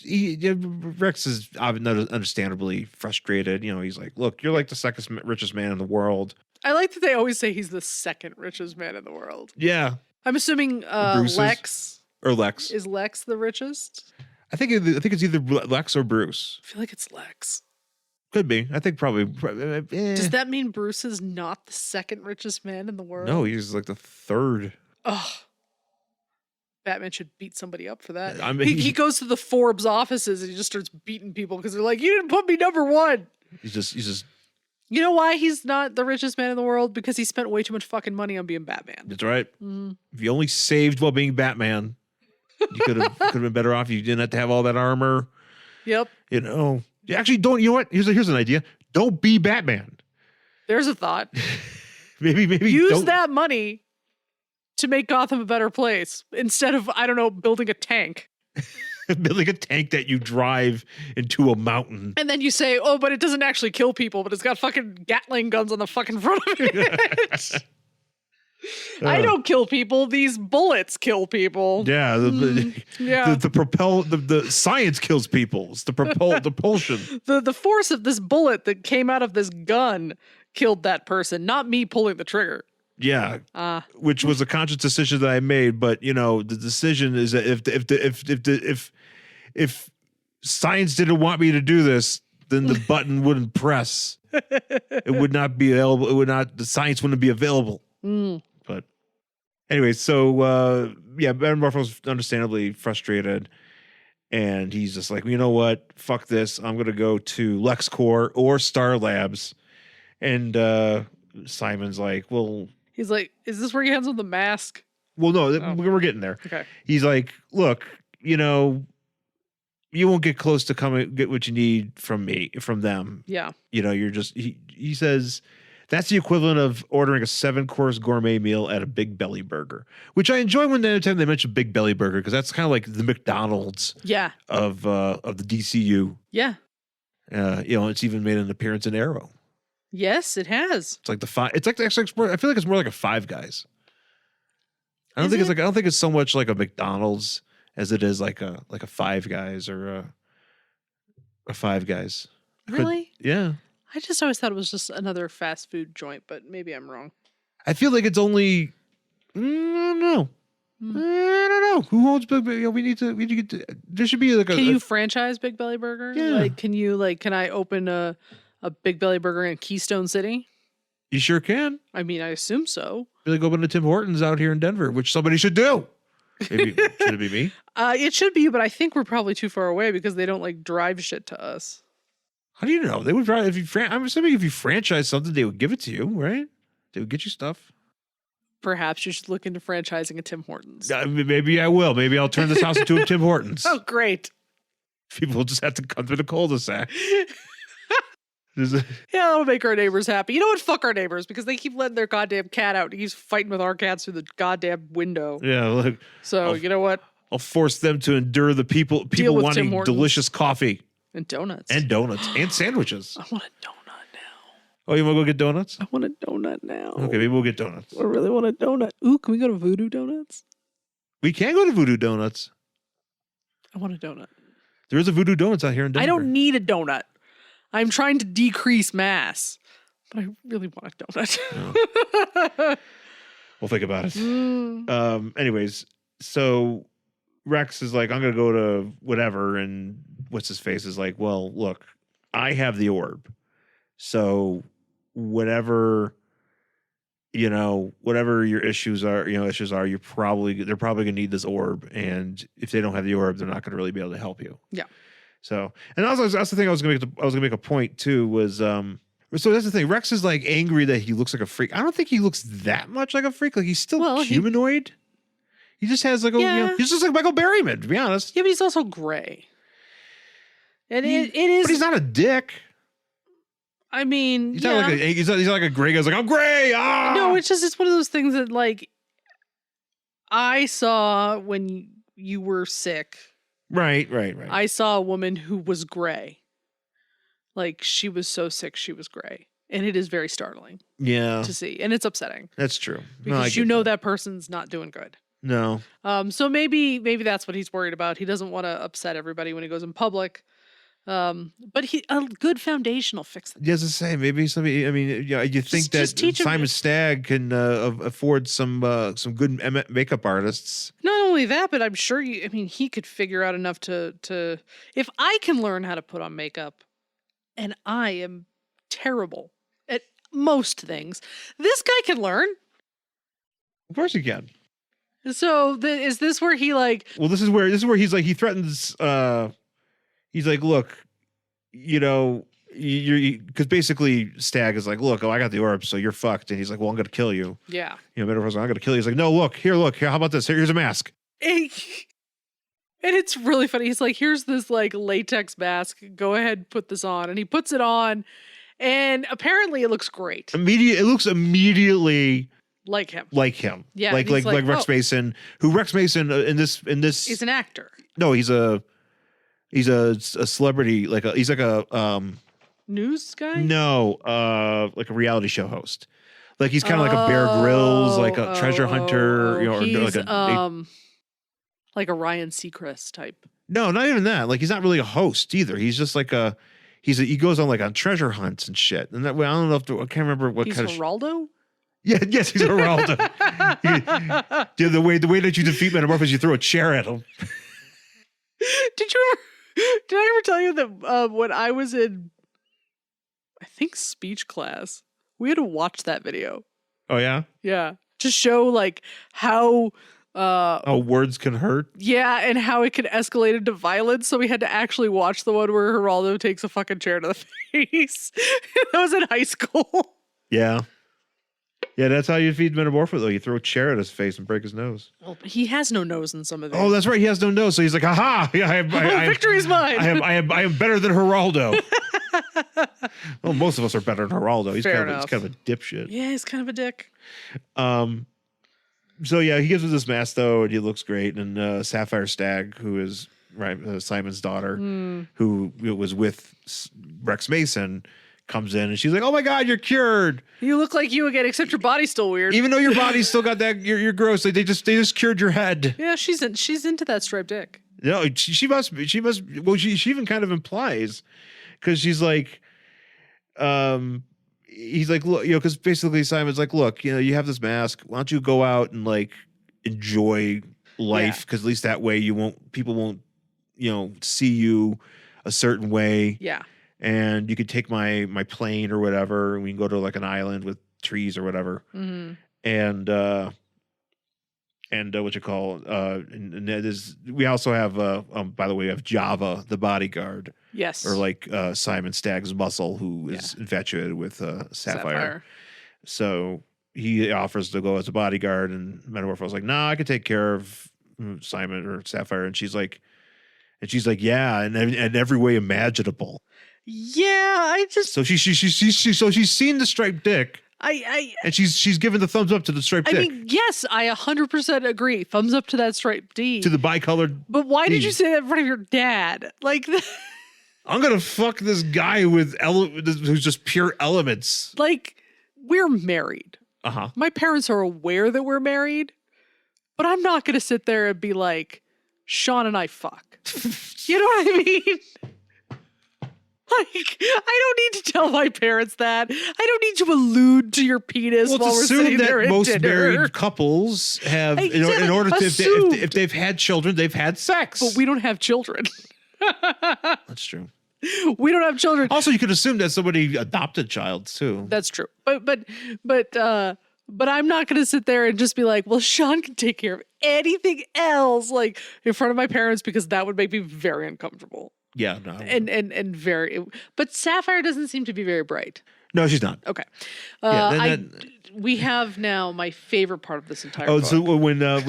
is understandably frustrated. He's like, "Look, you're like the second richest man in the world." I like that they always say he's the second richest man in the world. Yeah. I'm assuming Lex. Or Lex. Is Lex the richest? I think it's either Lex or Bruce. I feel like it's Lex. Could be. I think probably. Does that mean Bruce is not the second richest man in the world? No, he's like the third. Oh. Batman should beat somebody up for that. I mean, he goes to the Forbes offices and he just starts beating people because they're like, you didn't put me number one. He's just. You know why he's not the richest man in the world? Because he spent way too much fucking money on being Batman. That's right. If you only saved while being Batman, you could have been better off. You didn't have to have all that armor. Yep. You actually don't. You know what? Here's an idea. Don't be Batman. There's a thought. maybe use that money to make Gotham a better place instead of, I don't know, building a tank. Building a tank that you drive into a mountain. And then you say, oh, but it doesn't actually kill people, but it's got fucking Gatling guns on the fucking front of it. I don't kill people. These bullets kill people. Yeah, Yeah. the science kills people. It's the propulsion. The force of this bullet that came out of this gun killed that person, not me pulling the trigger. Yeah, which was a conscious decision that I made. But the decision is that if science didn't want me to do this, then the button wouldn't press. It would not be available. It would not. The science wouldn't be available. But anyway, so Metamorpho's understandably frustrated, and he's just like, you know what? Fuck this. I'm gonna go to LexCorp or Star Labs. And Simon's like, well, he's like, is this where he hands him the mask? Well, no, we're getting there. Okay. He's like, look, you won't get close to get what you need from them. Yeah. You're just, he says, that's the equivalent of ordering a 7-course gourmet meal at a Big Belly Burger, which I enjoy when anytime they mention Big Belly Burger, because that's kind of like the McDonald's of the DCU. Yeah. It's even made an appearance in Arrow. Yes, it has. It's like I feel like it's more like a Five Guys. I don't think it's so much like a McDonald's as it is like a Five Guys or a Five Guys. Really? Yeah. I just always thought it was just another fast food joint, but maybe I'm wrong. I feel like it's only I don't know. I don't know. Who owns Big Belly? We need to get there should be like Can you franchise Big Belly Burger? Yeah. Can I open a Big Belly Burger in Keystone City? You sure can. I mean, I assume so. Really go open to Tim Hortons out here in Denver, which somebody should do. Maybe should it be me? It should be you, but I think we're probably too far away because they don't drive shit to us. How do you know? They would probably I'm assuming if you franchise something, they would give it to you, right? They would get you stuff. Perhaps you should look into franchising a Tim Hortons. Maybe I will. Maybe I'll turn this house into a Tim Hortons. Oh, great. People will just have to come through the cul-de-sac. Yeah, that'll make our neighbors happy. You know what? Fuck our neighbors because they keep letting their goddamn cat out. He's fighting with our cats through the goddamn window. Yeah, look. So you know what? I'll force them to endure the people wanting delicious coffee and donuts and sandwiches. I want a donut now. Oh, you want to go get donuts? I want a donut now. Okay, maybe we'll get donuts. I really want a donut. Ooh, can we go to Voodoo Donuts? We can go to Voodoo Donuts. I want a donut. There is a Voodoo Donuts out here in Denver. I don't need a donut. I'm trying to decrease mass, but I really want a donut. Oh. We'll think about it. Anyways, so Rex is like, I'm going to go to whatever. And what's his face is like, well, look, I have the orb. So whatever your issues are, they're probably going to need this orb. And if they don't have the orb, they're not going to really be able to help you. Yeah. So, and also that's the thing I was going to make a point too was, so that's the thing. Rex is like angry that he looks like a freak. I don't think he looks that much like a freak. Like he's still humanoid. He just has like he's just like Michael Berryman, to be honest. Yeah, but he's also gray. And it is. But he's not a dick. I mean, he's not like a gray guy's like, I'm gray. No, it's one of those things that like I saw when you were sick. Right. I saw a woman who was gray. Like she was so sick, she was gray. And it is very startling. Yeah. To see. And it's upsetting. That's true. Because that person's not doing good. No. So maybe that's what he's worried about. He doesn't want to upset everybody when he goes in public. But a good foundation will fix it. Yes, to say maybe somebody. I mean, you think that Simon Stagg can afford some good makeup artists. Not only that, but I'm sure he could figure out enough to. If I can learn how to put on makeup, and I am terrible at most things, this guy can learn. Of course he can. So is this where he like? Well, this is where he's like he threatens. He's like, look, you're because basically Stagg is like, look, I got the orb, so you're fucked. And he's like, well, I'm going to kill you. Yeah. Metamorpho, I'm going to kill you. He's like, no, look, here, how about this? Here's a mask. And it's really funny. He's like, here's this like latex mask. Go ahead, put this on. And he puts it on. And apparently it looks great. It looks immediately like him. Yeah. Like Rex Mason, who Rex Mason in this he's an actor. No, he's a celebrity, he's like a news guy? No, like a reality show host. Like he's kind of like a Bear Grylls, like a treasure hunter, you know, or He's like like a Ryan Seacrest type. no, not even that. Like he's not really a host either. He's just like he goes on like on treasure hunts and shit. And that way, I don't know if I can't remember what He's kind of Geraldo? yeah, yes, he's Geraldo. Yeah, the way that you defeat Metamorpho is you throw a chair at him. Did I ever tell you that when I was in, I think, speech class, we had to watch that video. Oh yeah, Yeah. To show like how words can hurt. yeah, and how it can escalate into violence. So we had to actually watch the one where Geraldo takes a fucking chair to the face. That was in high school. Yeah. Yeah, that's how you defeat Metamorpho, though. You throw a chair at his face and break his nose. Well, he has no nose in some of these. Oh, that's right. He has no nose, so he's like, "Aha! Victory's mine." I am better than Geraldo." Well, most of us are better than Geraldo. He's Fair kind enough. of a dipshit. Yeah, he's kind of a dick. So yeah, he gives us this mask though, and he looks great. And Sapphire Stagg, who is Simon's daughter, who was with Rex Mason, comes in and she's like, "Oh my God, you're cured! You look like you again, except your body's still weird." Even though your body's still got that, you're gross. Like they just cured your head." Yeah, she's into that striped dick. No, she must be. She must. Well, she even kind of implies, because she's like, he's like, look, because basically Simon's like, look, you have this mask. Why don't you go out and like enjoy life? Because at least that way people won't, see you a certain way. Yeah. And you could take my plane or whatever, and we can go to like an island with trees or whatever. Mm-hmm. And what you call and that is, we also have by the way, we have Java the bodyguard, Yes, or like Simon Stagg's muscle, who is infatuated with Sapphire. So he offers to go as a bodyguard, and Metamorpho's like, "Nah, I could take care of Simon or Sapphire." And she's like, "Yeah, and every way imaginable." Yeah, I just So she's seen the striped dick. And she's given the thumbs up to the striped dick. I mean, yes, I 100% agree. Thumbs up to that striped D. To the bicolored. But why D. did you say that in front of your dad? Like, I'm gonna fuck this guy who's just pure elements. like, we're married. Uh-huh. My parents are aware that we're married, but I'm not gonna sit there and be like, Sean and I fuck. You know what I mean? Like, I don't need to tell my parents that. I don't need to allude to your penis while we're sitting there at most dinner. married couples have, Exactly. in order to, Assumed. if they've had children, they've had sex. But we don't have children. That's true. We don't have children. Also, you could assume that somebody adopted child too. That's true. But I'm not going to sit there and just be like, well, Sean can take care of anything else, like in front of my parents, because that would make me very uncomfortable. Yeah, no. And very, but Sapphire doesn't seem to be very bright. No, she's not. Okay. Yeah, we have now my favorite part of this entire Oh, book. so when so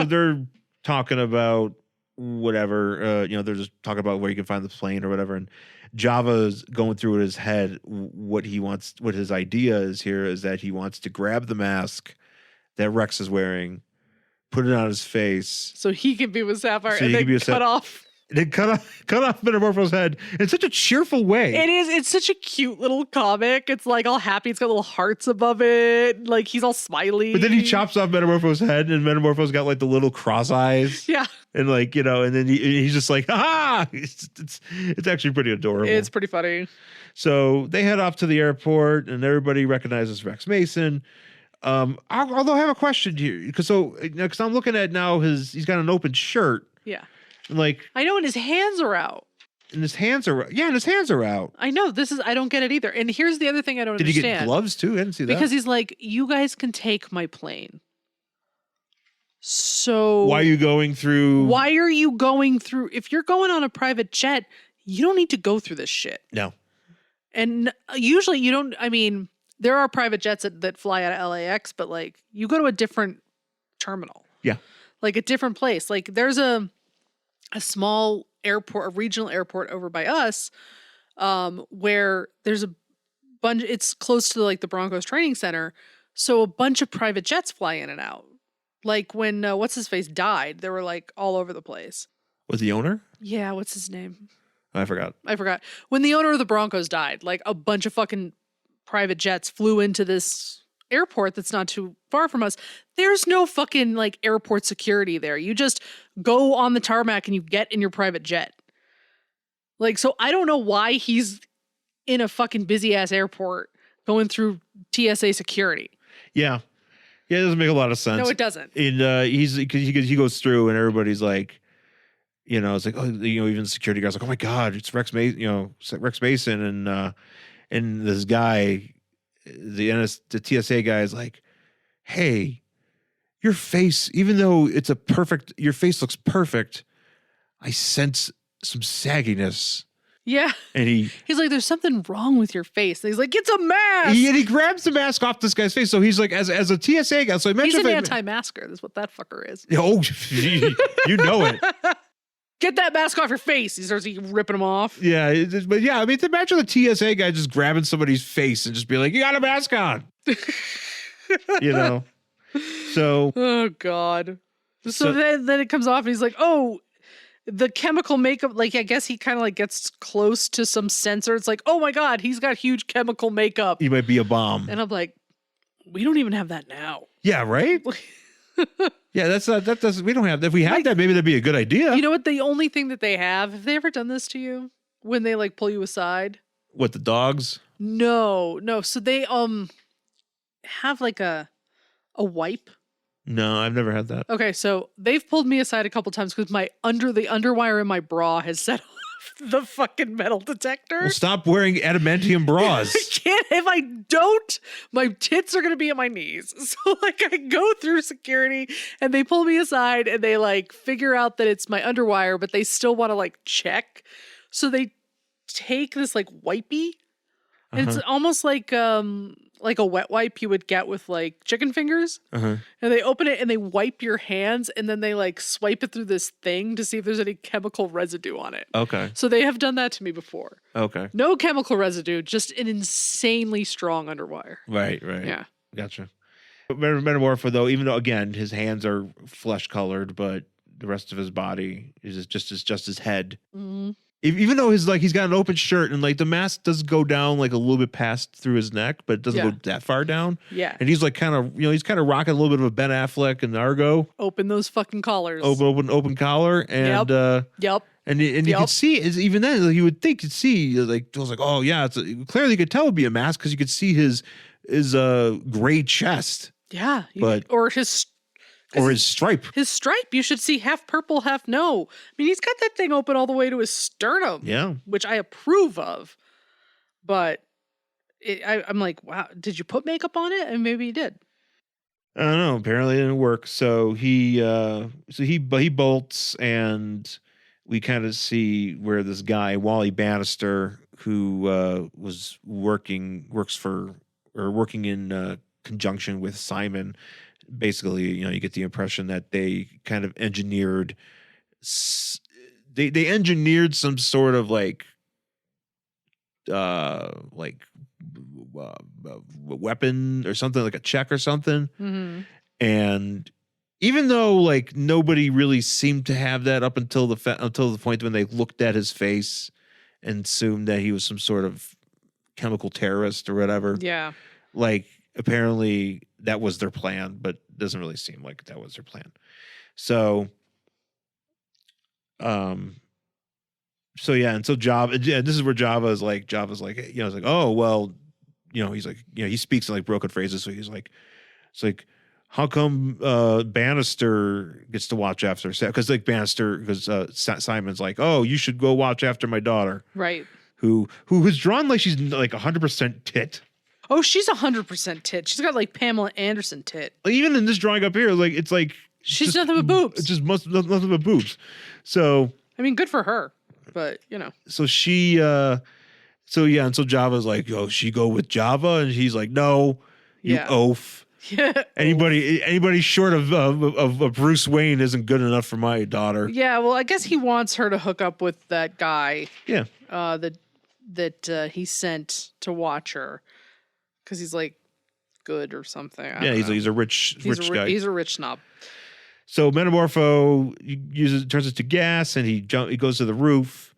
they're talking about whatever, they're just talking about where you can find the plane or whatever, and Java's going through in his head what his idea is here is that he wants to grab the mask that Rex is wearing, put it on his face, so he can be with Sapphire, So and he then can be cut off. and then cut off Metamorpho's head in such a cheerful way. It is. It's such a cute little comic. It's like all happy. It's got little hearts above it. Like he's all smiley. But then he chops off Metamorpho's head, and Metamorpho's got like the little cross eyes. Yeah. And like, and then he's just like, "Ha!" It's actually pretty adorable. It's pretty funny. So they head off to the airport, and everybody recognizes Rex Mason. Although I have a question here, because I'm looking at now he's got an open shirt. Yeah. And like, I know, and his hands are out. And his hands are out. I know. I don't get it either. And here's the other thing I don't understand. Did he get gloves too? I didn't see that. Because he's like, you guys can take my plane. So why are you going through? If you're going on a private jet, you don't need to go through this shit. No. And usually you don't. I mean, there are private jets that fly out of LAX, but like you go to a different terminal. Yeah. Like a different place. Like there's a small airport, a regional airport over by us, where there's a bunch. It's close to like the Broncos training center, so a bunch of private jets fly in and out. Like when what's his face died, they were like all over the place. Was the owner? Yeah, what's his name? I forgot. When the owner of the Broncos died, like a bunch of fucking private jets flew into this airport that's not too far from us. There's no fucking like airport security there. You just go on the tarmac and you get in your private jet. Like, so I don't know why he's in a fucking busy ass airport going through TSA security. Yeah. Yeah, it doesn't make a lot of sense. No, it doesn't. And he goes through and everybody's like, it's like, oh, even the security guys like, oh my God, it's Rex Mason, Rex Mason. And this guy, the TSA guy is like, hey, your face, even though your face looks perfect, I sense some sagginess. Yeah. And he's like, there's something wrong with your face. And he's like, it's a mask. And he grabs the mask off this guy's face. So he's like, as a TSA guy, so imagine he's an anti-masker. That's what that fucker is. Oh, you know it. Get that mask off your face. He starts ripping them off. Yeah, but yeah, I mean, imagine the TSA guy just grabbing somebody's face and just be like, you got a mask on. So. Oh, God. So then it comes off and he's like, oh, the chemical makeup, like, I guess he kind of like gets close to some sensor. It's like, oh my God, he's got huge chemical makeup. He might be a bomb. And I'm like, we don't even have that now. Yeah, right? Yeah, that doesn't, we don't have that. If we had that, maybe that'd be a good idea. You know what? The only thing that they have they ever done this to you? When they like pull you aside? What, the dogs? No. So they have like a wipe. No, I've never had that. Okay, so they've pulled me aside a couple times because the underwire in my bra has set off the fucking metal detector. Well, stop wearing adamantium bras. I can't. If I don't, my tits are going to be at my knees. So like I go through security and they pull me aside and they like figure out that it's my underwire, but they still want to like check. So they take this like wipey. And it's almost like a wet wipe you would get with like chicken fingers. And they open it and they wipe your hands and then they like swipe it through this thing to see if there's any chemical residue on it. Okay. So they have done that to me before. Okay. No chemical residue, just an insanely strong underwire. Right. Yeah. Gotcha. Metamorpho, though, even though, again, his hands are flesh colored, but the rest of his body is just his head. Mm-hmm. Even though he's got an open shirt and like the mask does go down like a little bit past through his neck, but it doesn't go that far down. Yeah. And he's like kind of, he's kind of rocking a little bit of a Ben Affleck and Argo. Open those fucking collars. Open collar. And, Yep. And you could see, even then, like, you would think you'd see, like, it was like, oh yeah, clearly you could tell it'd be a mask because you could see his gray chest. Yeah. Or his stripe. His stripe, you should see half purple, half no. I mean, he's got that thing open all the way to his sternum. Yeah. Which I approve of. But I'm like, wow, did you put makeup on it? And maybe he did. I don't know. Apparently it didn't work. So he bolts, and we kind of see where this guy, Wally Bannister, who was working in conjunction with Simon. Basically, you get the impression that they kind of engineered some sort of weapon or something, like a check or something. Mm-hmm. And even though like nobody really seemed to have that up until the point when they looked at his face and assumed that he was some sort of chemical terrorist or whatever. Yeah. Like, apparently that was their plan, but it doesn't really seem like that was their plan. So, yeah, and so Java, this is where Java's like, it's like, oh, well, he's like, he speaks in like broken phrases. So he's like, it's like, how come Bannister gets to watch after? Because Simon's like, oh, you should go watch after my daughter. Right. Who was drawn like she's like 100% tit. Oh, she's 100% tit. She's got like Pamela Anderson tit. Like, even in this drawing up here, like it's like she's nothing but boobs. It's just nothing but boobs. So I mean, good for her, but So she, and so Java's like, oh, she go with Java, and he's like, no, you oaf. Yeah. Anybody short of Bruce Wayne isn't good enough for my daughter. Yeah. Well, I guess he wants her to hook up with that guy. Yeah. That he sent to watch her. Because he's like good or something. He's a rich guy. He's a rich snob. So Metamorpho turns it to gas, and he goes to the roof,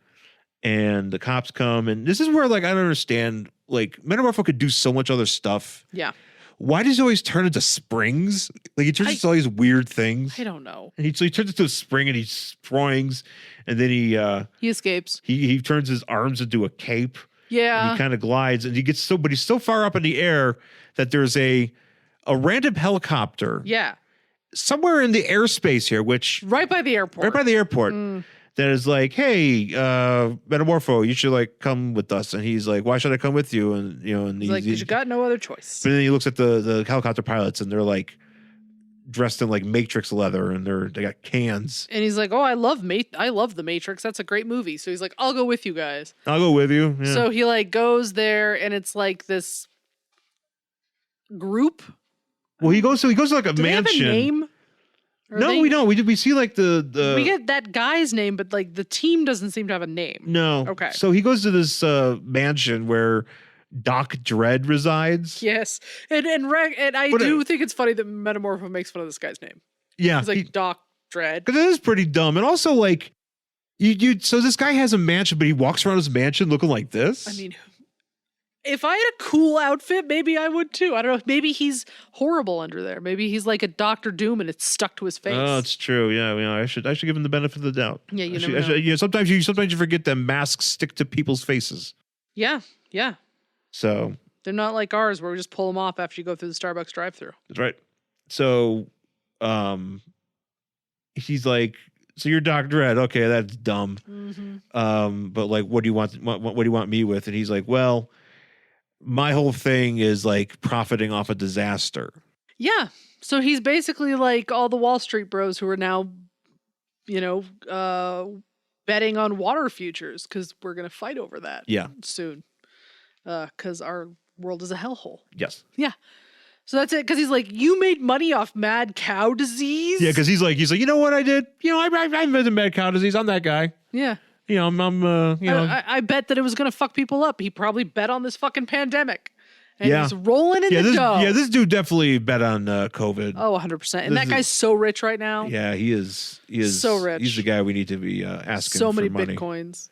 and the cops come, and this is where like I don't understand. Like Metamorpho could do so much other stuff. Yeah. Why does he always turn into springs? Like he turns into all these weird things. I don't know. And so he turns into a spring and he springs, and then he escapes. He turns his arms into a cape. Yeah. And he kind of glides, and but he's so far up in the air that there's a random helicopter. Yeah. Somewhere in the airspace here, which right by the airport. Right by the airport. That is like, hey, Metamorpho, you should like come with us. And he's like, why should I come with you? And and he's like, because you got no other choice. But then he looks at the helicopter pilots, and they're like dressed in like Matrix leather, and they got cans. And he's like, oh, I love the Matrix. That's a great movie. So he's like, I'll go with you guys. I'll go with you. Yeah. So he like goes there, and it's like this group. Well, he goes to like a Do mansion. They have a name? No, we don't. We see like the we get that guy's name, but like the team doesn't seem to have a name. No. Okay. So he goes to this mansion where Doc Dredd resides. Yes, and I do think it's funny that Metamorpho makes fun of this guy's name. Yeah, he's like Doc Dredd. Because it is pretty dumb, and also like so this guy has a mansion, but he walks around his mansion looking like this. I mean, if I had a cool outfit, maybe I would too. I don't know. Maybe he's horrible under there. Maybe he's like a Doctor Doom and it's stuck to his face. Oh, it's true. Yeah, I should give him the benefit of the doubt. Yeah, you never know. Sometimes you forget that masks stick to people's faces. Yeah. So they're not like ours where we just pull them off after you go through the Starbucks drive-thru. That's right. So, he's like, so you're Doc Dredd. Okay, that's dumb. Mm-hmm. But like, what do you want? What do you want me with? And he's like, well, my whole thing is like profiting off a disaster. Yeah. So he's basically like all the Wall Street bros who are now, betting on water futures because we're going to fight over that soon. Because our world is a hellhole. Yes. Yeah. So that's it. Because he's like, you made money off mad cow disease. Yeah. Because he's like, you know what I did? I invented mad cow disease. I'm that guy. Yeah. I bet that it was going to fuck people up. He probably bet on this fucking pandemic. And he's rolling in the dough. Yeah, this dude definitely bet on COVID. Oh, 100%. And that guy's so rich right now. Yeah, he is. He is so rich. He's the guy we need to be asking so for many money. Bitcoins.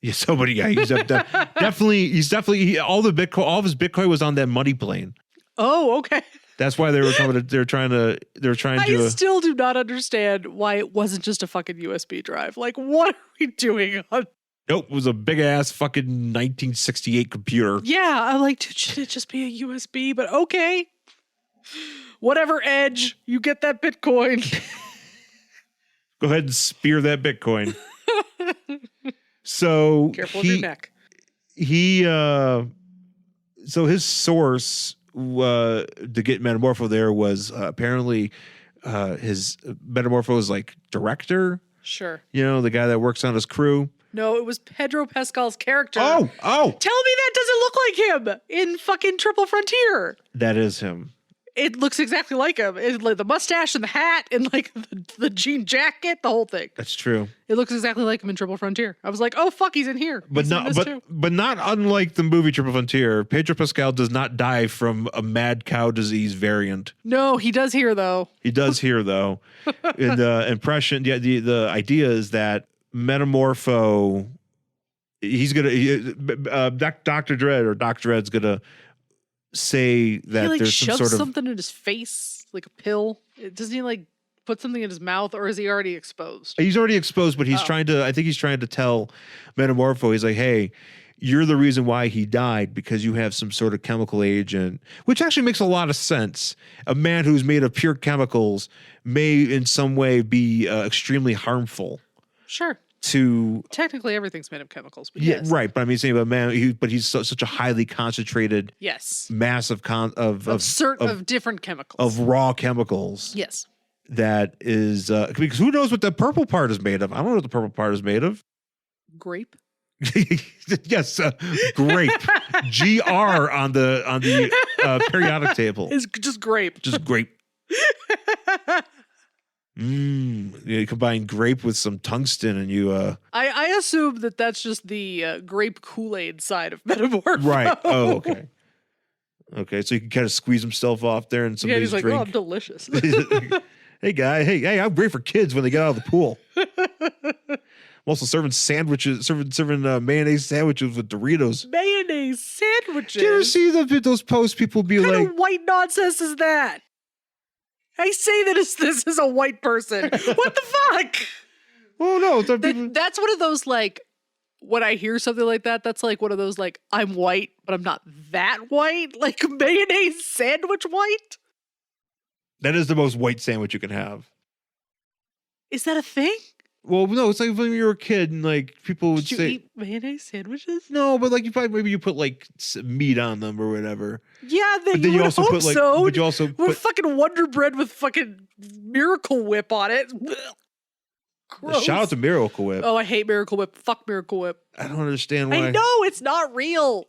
Yeah, so many. Yeah, he's definitely all of his Bitcoin was on that money plane. Oh, okay. That's why they were coming. They're trying to. I still do not understand why it wasn't just a fucking USB drive. Like, what are we doing on? Nope, it was a big ass fucking 1968 computer. Yeah, I'm like, dude, should it just be a USB? But okay, whatever. Edge, you get that Bitcoin. Go ahead and spear that Bitcoin. So careful of your neck. So his source to get Metamorpho there was apparently his Metamorpho's like director. Sure. The guy that works on his crew. No, it was Pedro Pascal's character. Oh. Tell me that doesn't look like him in fucking Triple Frontier. That is him. It looks exactly like him. It's like the mustache and the hat and like the jean jacket, the whole thing. That's true. It looks exactly like him in Triple Frontier. I was like, oh fuck, he's in here. But not unlike the movie Triple Frontier, Pedro Pascal does not die from a mad cow disease variant. No, he does here though. He does here though. In the impression, the idea is that Metamorpho, he's gonna Dr. Dredd or Dr. Dredd's gonna say that he, like, there's some shoves sort of something in his face, like a pill. Doesn't he like put something in his mouth, or is he already exposed? He's already exposed, but he's trying to. I think he's trying to tell Metamorpho. He's like, hey, you're the reason why he died because you have some sort of chemical agent, which actually makes a lot of sense. A man who's made of pure chemicals may in some way be extremely harmful. Sure. Technically everything's made of chemicals, but yeah, yes. right. But I mean, saying about man, he's such a highly concentrated, mass of different chemicals, of raw chemicals. Yes, that is because who knows what the purple part is made of? I don't know what the purple part is made of. Grape. Yes, grape. GR on the periodic table. It's just grape. Just grape. You combine grape with some tungsten and you I assume that's just the grape Kool-Aid side of Metamorpho. Right. Oh, okay, so you can kind of squeeze himself off there and somebody's he's like, drink. oh, I'm delicious. Hey guy, hey, I'm great for kids when they get out of the pool. also serving sandwiches, serving mayonnaise sandwiches with Doritos. Mayonnaise sandwiches. Did you ever see those posts? People be What like, kind of white nonsense is that? I say that this is a white person. What the fuck? "Oh no, it's not people." That's one of those like when I hear something like that, that's like one of those like I'm white, but I'm not that white. Like mayonnaise sandwich white. That is the most white sandwich you can have. Is that a thing? Well, no, it's like when you were a kid and like people would Did you say, eat mayonnaise sandwiches? no, but like maybe you put like meat on them or whatever. Yeah, But you you would also hope put like, so. but you also With put fucking Wonder Bread with fucking Miracle Whip on it. Gross. shout out to Miracle Whip. Oh, I hate Miracle Whip. Fuck Miracle Whip. I don't understand why. I know it's not real.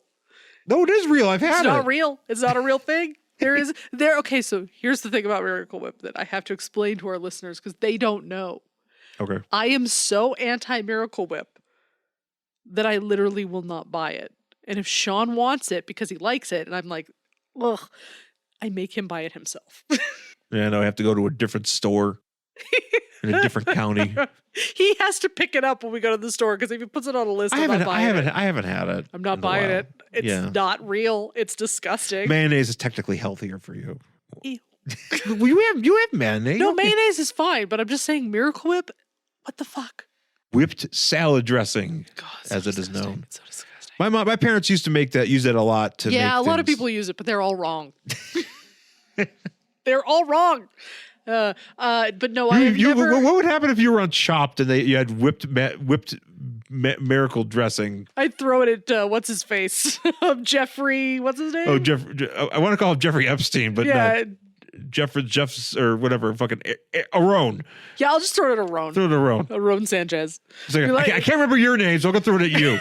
No, it is real. I've had It's it. not real. It's not a real thing. Okay, so here's the thing about Miracle Whip that I have to explain to our listeners because they don't know. Okay. I am so anti Miracle Whip that I literally will not buy it. And if Sean wants it because he likes it, and I'm like, ugh, I make him buy it himself. Yeah, no, I have to go to a different store in a different county. He has to pick it up when we go to the store because if he puts it on a list, I I'm not haven't buying it. had it. I'm not in a buying while. it. It's Yeah. not real. It's disgusting. Mayonnaise is technically healthier for you. Ew. Well, you have mayonnaise. No, You don't get mayonnaise is fine, but I'm just saying Miracle Whip. What the fuck? whipped salad dressing, God, it's as so it is disgusting. known. It's so disgusting. My parents used to use it a lot to Yeah, make a lot of things. people use it, but they're all wrong. They're all wrong. But no, I have never. What would happen if you were on Chopped and you had whipped miracle dressing? I'd throw it at what's his face, Jeffrey. What's his name? Oh, I want to call him Jeffrey Epstein, but yeah, no, Jeff's or whatever, fucking Aron. yeah. I'll just throw it at Aron. Throw it at Aron. Sanchez. It's like, You're like- I can't remember your name, so I'm gonna throw it at you.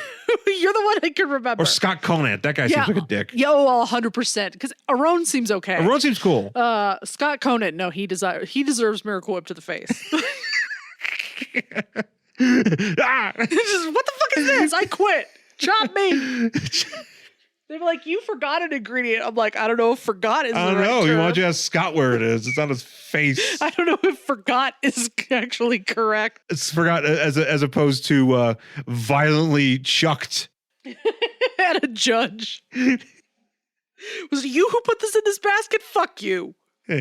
You're the one I can remember. Or Scott Conant. That guy seems like a dick. Yeah, oh, 100%. Because Aron seems okay. Aron seems cool. Scott Conant, no, he deserves Miracle Whip to the face. Ah! Just, what the fuck is this? I quit. Chop me. They're like, you forgot an ingredient. I'm like, I don't know if forgot is I the don't right know. You term. want to ask Scott where it is? It's on his face. I don't know if forgot is actually correct. It's forgot as opposed to violently chucked. At a judge. Was it you who put this in this basket? Fuck you.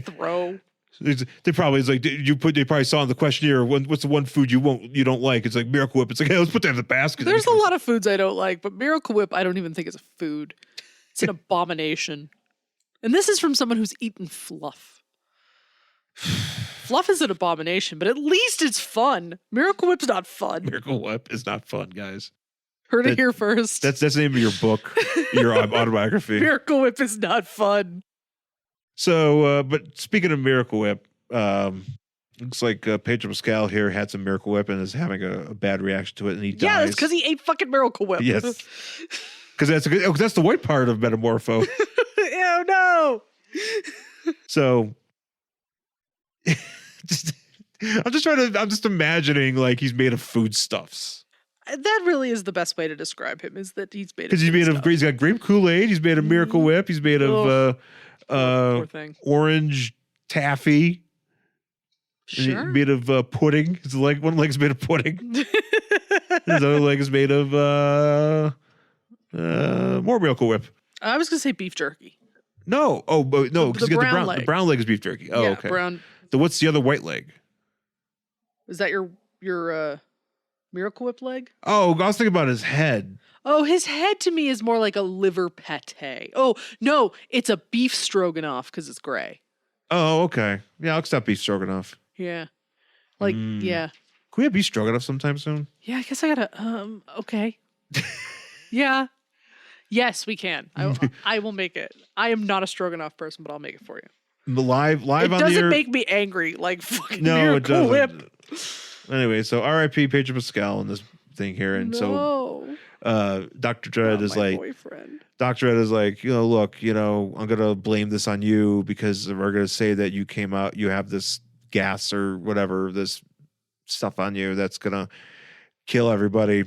Throw. They probably they probably saw in the questionnaire what's the one food you don't like. It's like Miracle Whip. It's like, hey, let's put that in the basket. There's a lot of foods I don't like, but Miracle Whip I don't even think is a food. It's an abomination. And this is from someone who's eaten fluff. Fluff is an abomination, but at least it's fun. Miracle Whip's not fun. Miracle Whip is not fun, guys. Heard it here first. That's the name of your book, your autobiography. Miracle Whip is not fun. So, but speaking of Miracle Whip, looks like Pedro Pascal here had some Miracle Whip and is having a bad reaction to it, and he dies. Yeah, that's because he ate fucking Miracle Whip. Yes, because that's the white part of Metamorpho. Ew, no. So, I'm just imagining like he's made of foodstuffs. That really is the best way to describe him. Is that he's made of Because he's got grape Kool-Aid, he's made of Miracle Whip, he's made of poor thing. orange taffy. Sure. Made of pudding. His one leg's made of pudding. His other leg is made of more Miracle Whip. I was gonna say beef jerky. No, but no, because The you got brown the leg. brown leg is beef jerky. Oh, Yeah, okay. brown. So what's the other white leg? Is that your Miracle Whip leg? Oh, I was thinking about his head. Oh, his head to me is more like a liver pate. Oh no, it's a beef stroganoff because it's gray. Oh, okay. Yeah, I'll accept beef stroganoff. Yeah, like yeah, Can we have beef stroganoff sometime soon? yeah. I guess I gotta. Okay. Yeah. Yes, we can. I will make it. I am not a stroganoff person, but I'll make it for you. Live It on the doesn't air. make me angry like fucking No, it Miracle doesn't. Whip. Anyway, so R.I.P. Pedro Pascal in this thing here, and No. Dr. Dredd is my like, boyfriend. Dr. Ed is like, look, I'm going to blame this on you because we're going to say that you came out, you have this gas or whatever, this stuff on you that's going to kill everybody.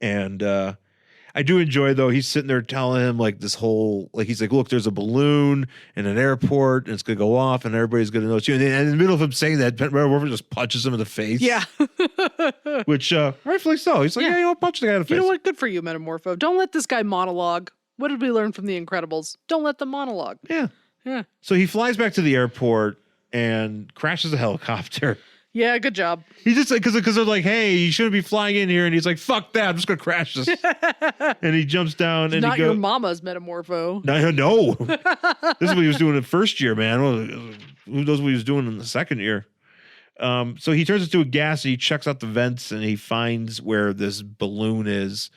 And I I do enjoy though. He's sitting there telling him like this whole like he's like, look, there's a balloon in an airport and it's gonna go off and everybody's gonna know it's you. And then in the middle of him saying that, Metamorpho just punches him in the face. Yeah. Which rightfully so. He's like, yeah, you know, punch the guy in the face. You know what? Good for you, Metamorpho. Don't let this guy monologue. What did we learn from The Incredibles? Don't let them monologue. Yeah. Yeah. So he flies back to the airport and crashes a helicopter. Yeah, good job. He just like because they're like, hey, you shouldn't be flying in here, and he's like, fuck that, I'm just gonna crash this. And he jumps down and Not he goes, your mama's Metamorpho. no. This is what he was doing in the first year, man. Well, who knows what he was doing in the second year? So he turns into a gas. And he checks out the vents and he finds where this balloon is,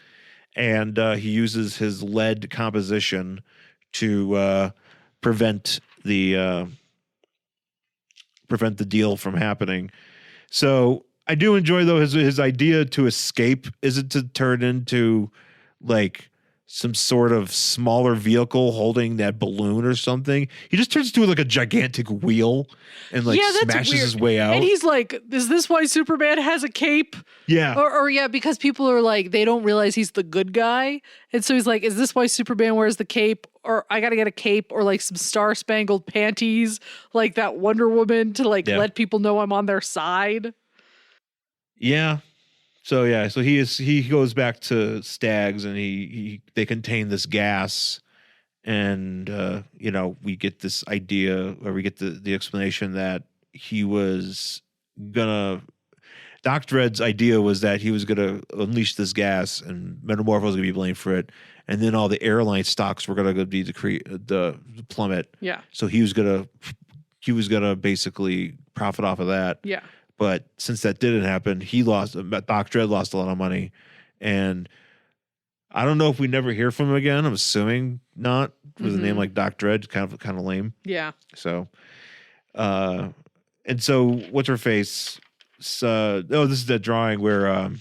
and he uses his lead composition to prevent the deal from happening. So I do enjoy though his idea to escape isn't to turn into like some sort of smaller vehicle holding that balloon or something. He just turns into like a gigantic wheel and like smashes his way out. And he's like, is this why Superman has a cape? Yeah. Or yeah, because people are like, they don't realize he's the good guy. And so he's like, is this why Superman wears the cape? Or I got to get a cape or like some star-spangled panties like that Wonder Woman to like let people know I'm on their side. Yeah. So he goes back to Stagg's and they contain this gas, and we get this idea, or we get the explanation that he was gonna. Doc Dread's idea was that he was gonna unleash this gas, and Metamorpho was gonna be blamed for it, and then all the airline stocks were gonna be the plummet. Yeah. So he was gonna basically profit off of that. Yeah. But since that didn't happen, Doc Dread lost a lot of money. And I don't know if we never hear from him again. I'm assuming not, with a name like Doc Dread, kind of lame. Yeah. So, and so what's her face? This is that drawing where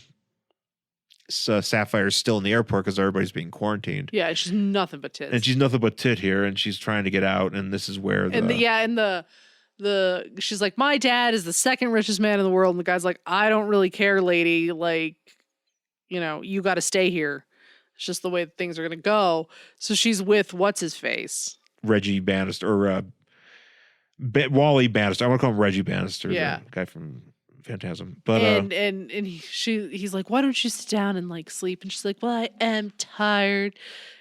Sapphire's still in the airport because everybody's being quarantined. Yeah, she's nothing but tits. And she's nothing but tit here, and she's trying to get out, and this is where she's like, my dad is the second richest man in the world, and the guy's like, I don't really care, lady, like, you got to stay here. It's just the way things are gonna go. So she's with what's his face, Reggie Bannister, or Wally Bannister. I want to call him Reggie Bannister, yeah, the guy from Phantasm. But he's like, why don't you sit down and like sleep? And she's like, well, I am tired.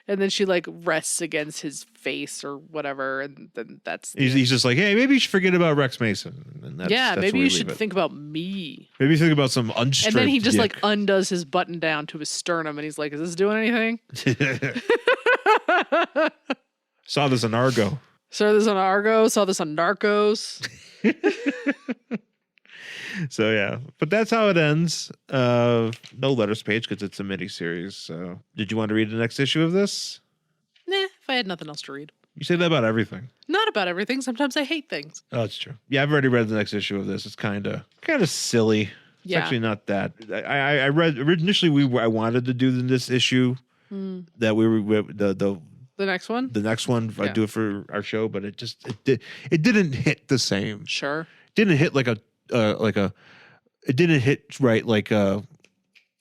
And then she like rests against his face or whatever, and then he's just like, hey, maybe you should forget about Rex Mason. And that's maybe you should think about me. Maybe think about some unstriped. And then he just dick. like undoes his button down to his sternum, and he's like, is this doing anything? Saw this on Argo. Saw this on Narcos. So yeah, but that's how it ends. No letters page because it's a miniseries. So, did you want to read the next issue of this? Nah, if I had nothing else to read. You say that about everything. Not about everything. Sometimes I hate things. Oh, it's true. Yeah, I've already read the next issue of this. It's kind of silly. It's actually not that. I read initially. I wanted to do this issue that we were the next one. The next one, I'd do it for our show, but it didn't hit the same. Sure. It didn't hit it didn't hit right like a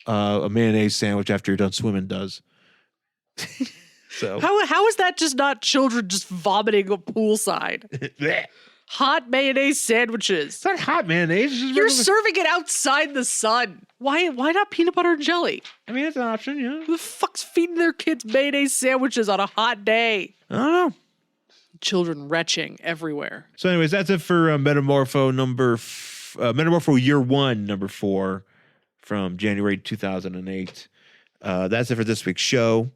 mayonnaise sandwich after you're done swimming does. So how is that just not children just vomiting a poolside? Hot mayonnaise sandwiches. It's not hot mayonnaise. You're serving it outside the sun. Why not peanut butter and jelly? I mean, it's an option, yeah. Who the fuck's feeding their kids mayonnaise sandwiches on a hot day? I don't know. Children retching everywhere. So anyways, that's it for Metamorpho Metamorpho Year 1, number 4 from January 2008. That's it for this week's show.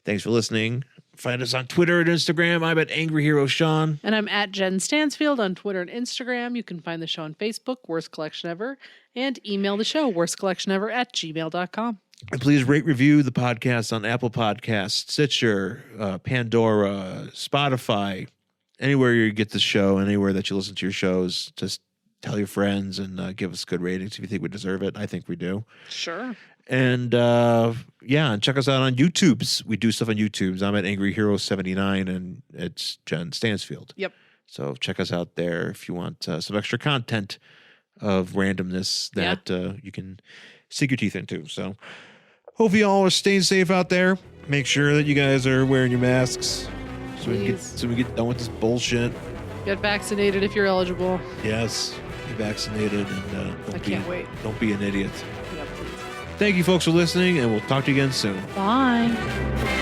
Thanks for listening. Find us on Twitter and Instagram. I'm at Angry Hero Sean. And I'm at Jen Stansfield on Twitter and Instagram. You can find the show on Facebook, Worst Collection Ever, and email the show, worstcollectionever@gmail.com. And please rate, review the podcast on Apple Podcasts, Stitcher, Pandora, Spotify, anywhere you get the show, anywhere that you listen to your shows. Just tell your friends and give us good ratings if you think we deserve it. I think we do. Sure. And and check us out on YouTube. We do stuff on YouTube. I'm at Angry Hero 79, and it's Jen Stansfield. Yep. So check us out there if you want some extra content of randomness that you can sink your teeth into. So, Hope you all are staying safe out there. Make sure that you guys are wearing your masks so we get done with this bullshit. Get vaccinated if you're eligible. Yes, get vaccinated and I can't wait. Don't be an idiot. Yeah, please. Thank you folks for listening, and we'll talk to you again soon. Bye.